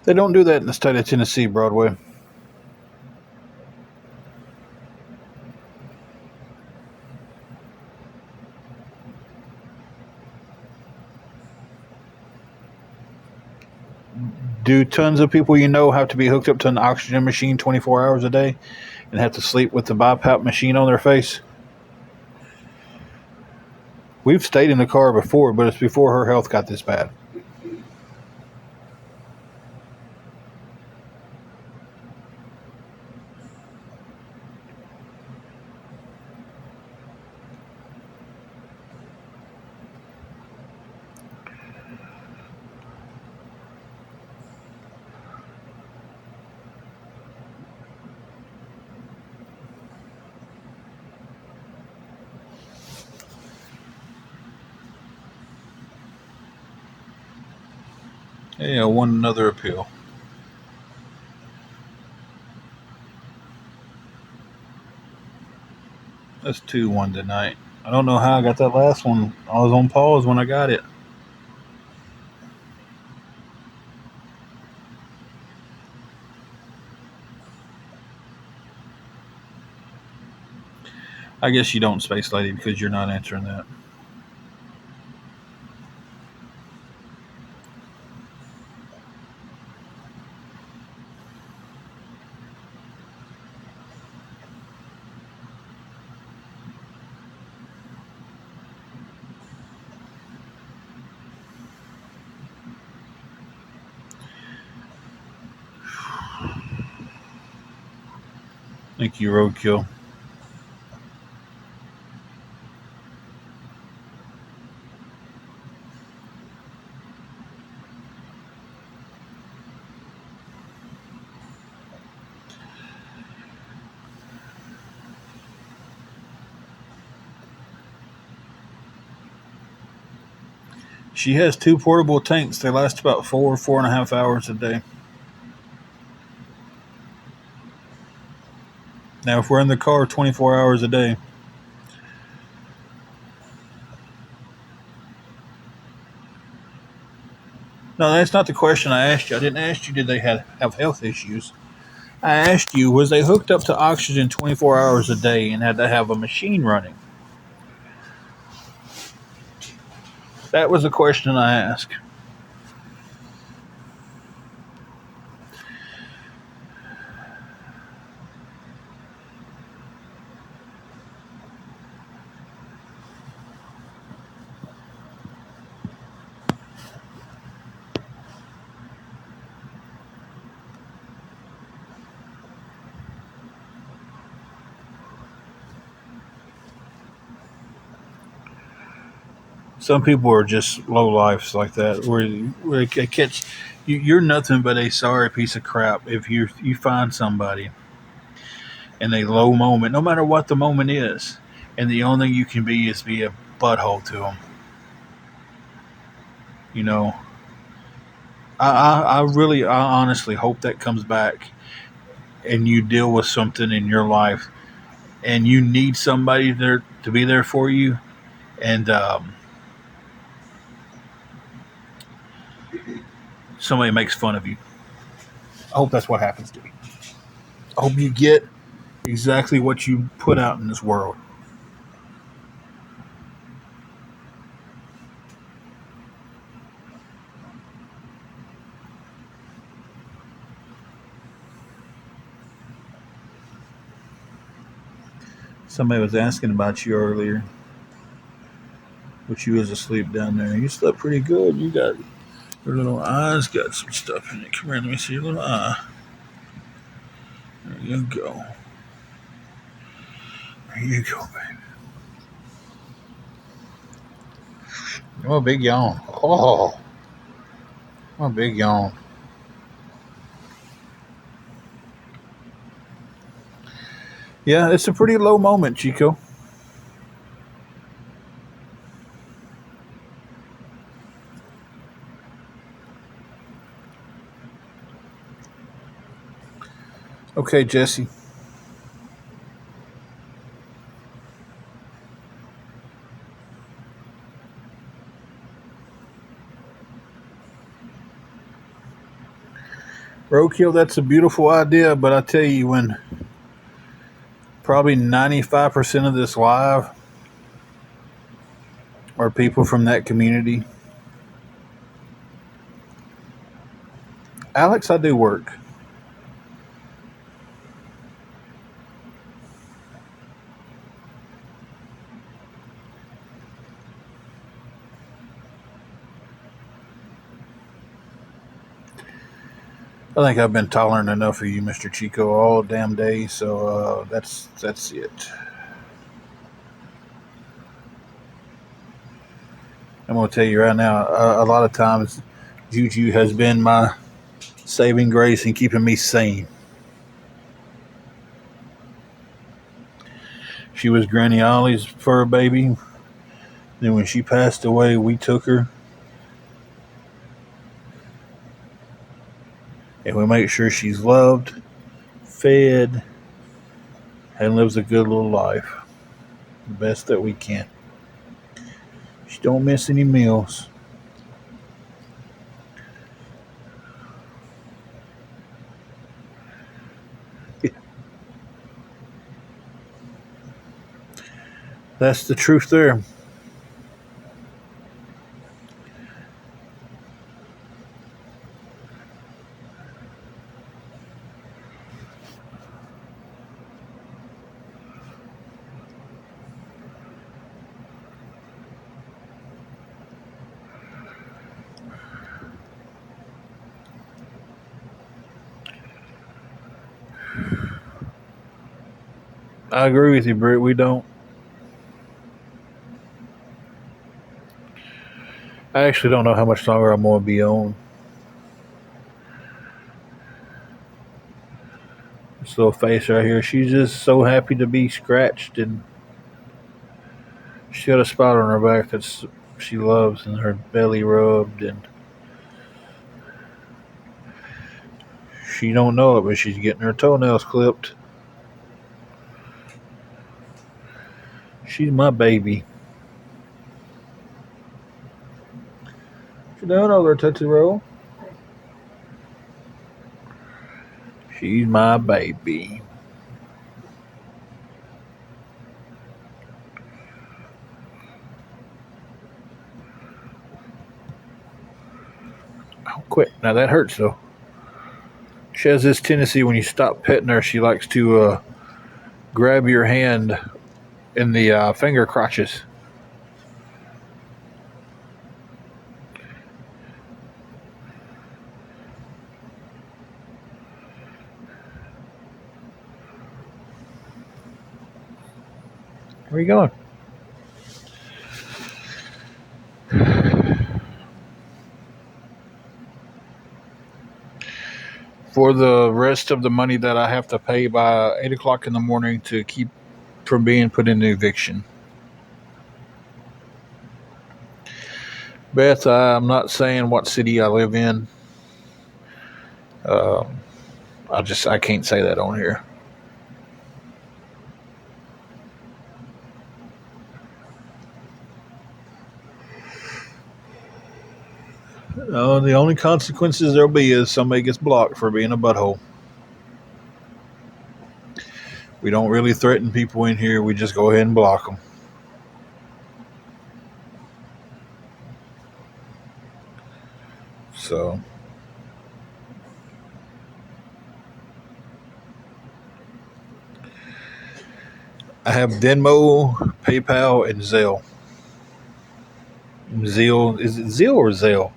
They don't do that in the state of Tennessee, Broadway. Do tons of people you know have to be hooked up to an oxygen machine 24 hours a day and have to sleep with the BiPAP machine on their face? We've stayed in the car before, but it's before her health got this bad. Yeah, won another appeal. That's 2-1 tonight. I don't know how I got that last one. I was on pause when I got it. I guess you don't, Space Lady, because you're not answering that. Thank you, Roadkill. She has 2 portable tanks. They last about 4.5 hours a day. Now, if we're in the car 24 hours a day, no, that's not the question I asked you. I didn't ask you did they have health issues. I asked you was they hooked up to oxygen 24 hours a day and had to have a machine running. That was the question I asked. Some people are just low lifes like that, where they catch you're nothing but a sorry piece of crap if you find somebody in a low moment, no matter what the moment is, and the only thing you can be is be a butthole to them. You know, I honestly hope that comes back, and you deal with something in your life, and you need somebody there to be there for you, and somebody makes fun of you. I hope that's what happens to you. I hope you get exactly what you put out in this world. Somebody was asking about you earlier, but you was asleep down there. You slept pretty good. You got your little eyes got some stuff in it. Come here, let me see your little eye. There you go. There you go, baby. Oh, big yawn. Oh, a big yawn. Yeah, it's a pretty low moment, Chico. Okay, Jesse. Roadkill, that's a beautiful idea, but I tell you, when probably 95% of this live are people from that community. Alex, I do work. I think I've been tolerant enough of you, Mr. Chico, all damn day. So that's it. I'm gonna tell you right now. A lot of times, Juju has been my saving grace in keeping me sane. She was Granny Ollie's fur baby. Then when she passed away, we took her. and we make sure she's loved, fed, and lives a good little life, the best that we can. She don't miss any meals. That's the truth there. I agree with you, Britt. We don't. I actually don't know how much longer I'm going to be on. This little face right here. She's just so happy to be scratched, and she got a spot on her back that she loves, and her belly rubbed, and she don't know it, but she's getting her toenails clipped. She's my baby. What you doing over there, Tootsie Roll? She's my baby. Oh, quit. Now that hurts, though. She has this tendency when you stop petting her, she likes to grab your hand in the finger crotches. Where are you going? For the rest of the money that I have to pay by 8 o'clock in the morning to keep from being put into eviction. Beth, I'm not saying what city I live in. I can't say that on here. The only consequences there'll be is somebody gets blocked for being a butthole. We don't really threaten people in here. We just go ahead and block them. So, I have Venmo, PayPal, and Zelle. Zeal, is it Zeal or Zelle?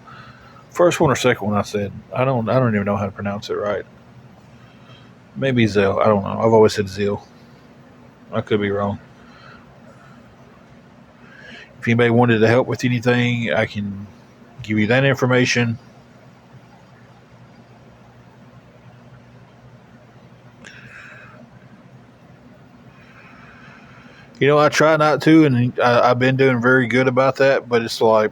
First one or second one I said. I don't even know how to pronounce it right. Maybe Zelle. I don't know. I've always said Zeal. I could be wrong. If anybody wanted to help with anything, I can give you that information. I try not to, and I've been doing very good about that, but it's like,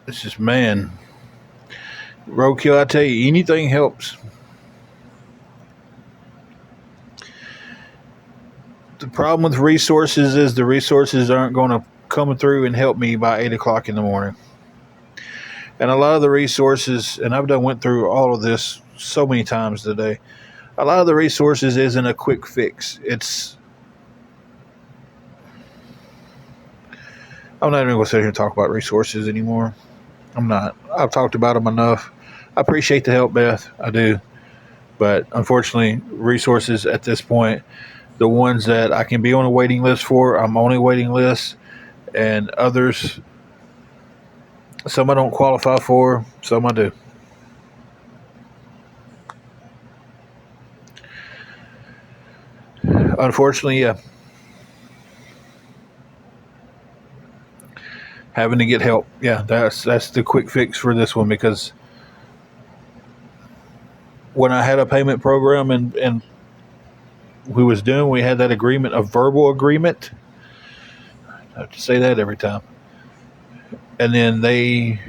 it's just, man, roadkill, I tell you, anything helps. The problem with resources is the resources aren't going to come through and help me by 8 o'clock in the morning. And a lot of the resources, and I've went through all of this so many times today, a lot of the resources isn't a quick fix. I'm not even going to sit here and talk about resources anymore. I'm not. I've talked about them enough. I appreciate the help, Beth. I do. But unfortunately, resources at this point, the ones that I can be on a waiting list for, I'm on a waiting list. And others, some I don't qualify for, some I do. Unfortunately, yeah. Having to get help. Yeah, that's the quick fix for this one, because when I had a payment program and we had that agreement, a verbal agreement. I have to say that every time. And then they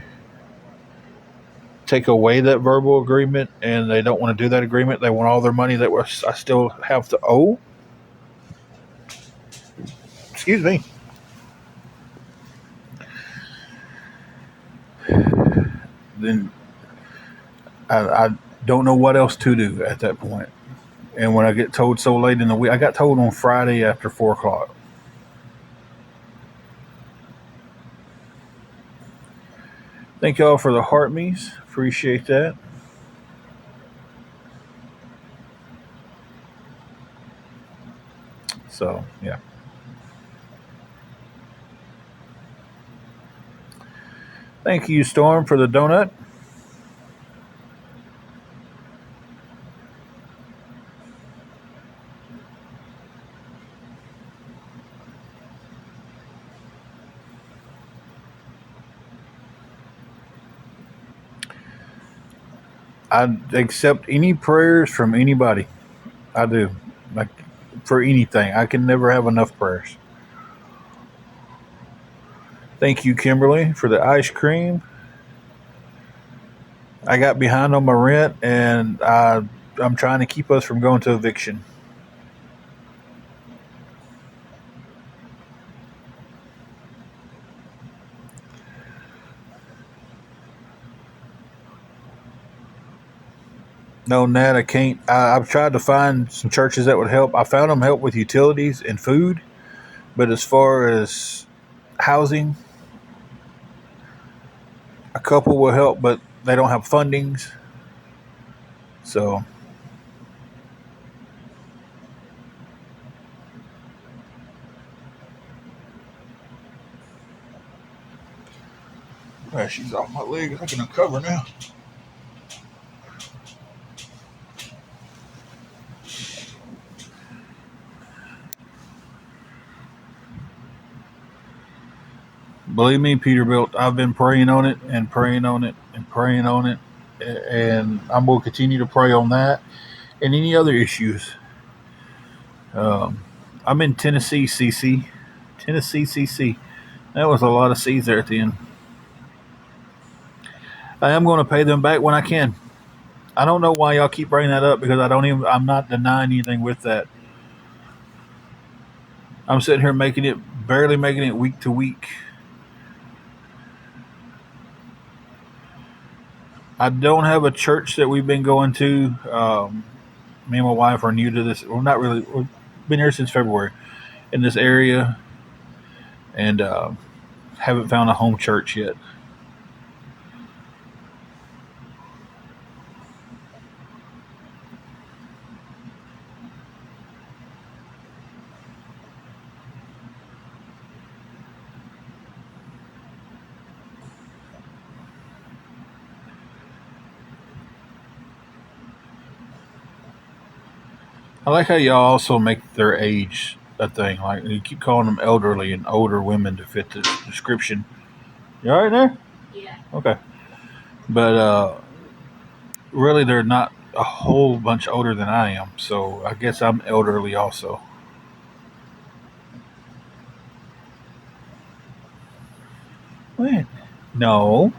take away that verbal agreement, and they don't want to do that agreement. They want all their money that I still have to owe. Excuse me. Then I don't know what else to do at that point. And when I get told so late in the week, I got told on Friday after 4 o'clock. Thank y'all for the heart me's. Appreciate that. So, yeah. Thank you, Storm, for the donut. I accept any prayers from anybody. I do. Like, for anything. I can never have enough prayers. Thank you, Kimberly, for the ice cream. I got behind on my rent, and I'm trying to keep us from going to eviction. No, Nat, I can't. I've tried to find some churches that would help. I found them help with utilities and food, but as far as housing, a couple will help, but they don't have fundings. So, she's off my leg. I can uncover now. Believe me, Peterbilt, I've been praying on it and praying on it and praying on it, and I'm going to continue to pray on that and any other issues. I'm in Tennessee, CC. Tennessee, CC. That was a lot of C's there at the end. I am going to pay them back when I can. I don't know why y'all keep bringing that up, because I'm not denying anything with that. I'm sitting here barely making it week to week. I don't have a church that we've been going to. Me and my wife are new to this. Well, not really. We've been here since February in this area, and haven't found a home church yet. I like how y'all also make their age a thing. Like, you keep calling them elderly and older women to fit the description. You all right there? Yeah. Okay. But really, they're not a whole bunch older than I am, so I guess I'm elderly also. When? No.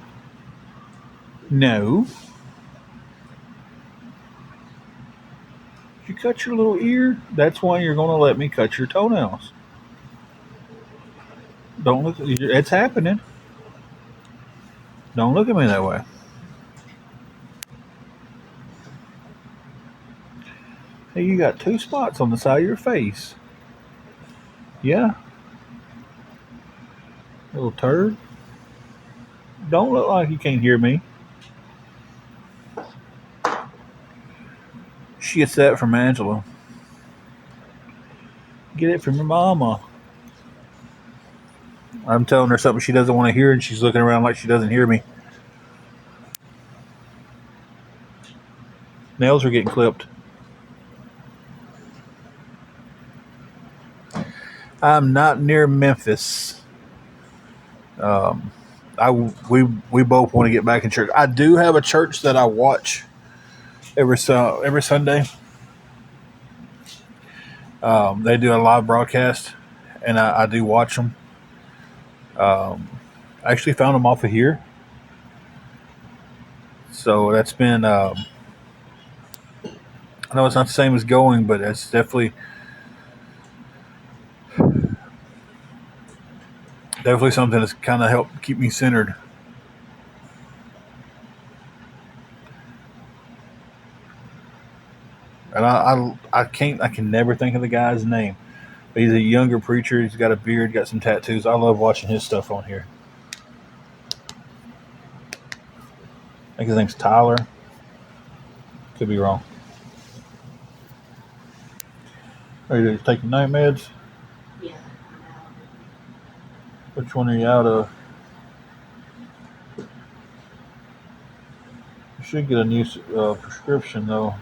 No. You cut your little ear? That's why you're going to let me cut your toenails. Don't look. It's happening. Don't look at me that way. Hey, you got 2 spots on the side of your face. Yeah, little turd. Don't look like you can't hear me. She gets that from Angela. Get it from your mama. I'm telling her something she doesn't want to hear, and she's looking around like she doesn't hear me. Nails are getting clipped. I'm not near Memphis. We both want to get back in church. I do have a church that I watch every Sunday. They do a live broadcast, and I do watch them. I actually found them off of here, so that's been. I know it's not the same as going, but it's definitely something that's kind of helped keep me centered. And I can never think of the guy's name. But he's a younger preacher. He's got a beard, got some tattoos. I love watching his stuff on here. I think his name's Tyler. Could be wrong. Are you taking night meds? Yeah, I'm out. Which one are you out of? You should get a new prescription though.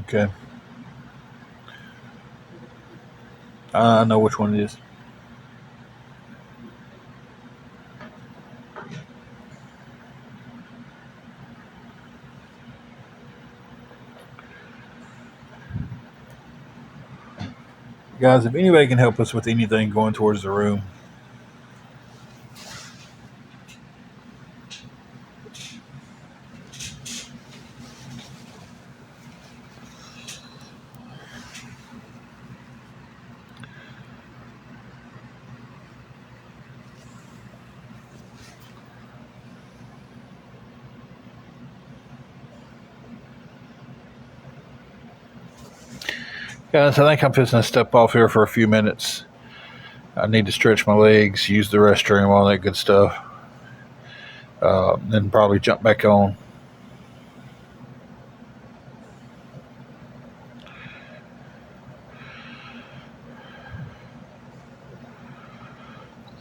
Okay. I know which one it is. Guys, if anybody can help us with anything going towards the room, guys, I think I'm fixing to step off here for a few minutes. I need to stretch my legs, use the restroom, all that good stuff. Then probably jump back on.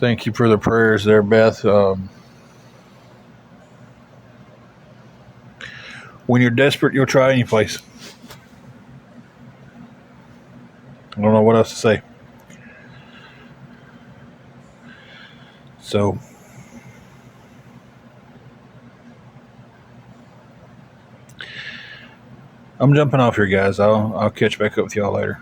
Thank you for the prayers there, Beth. When you're desperate, you'll try any place. I don't know what else to say. So, I'm jumping off here, guys. I'll catch back up with y'all later.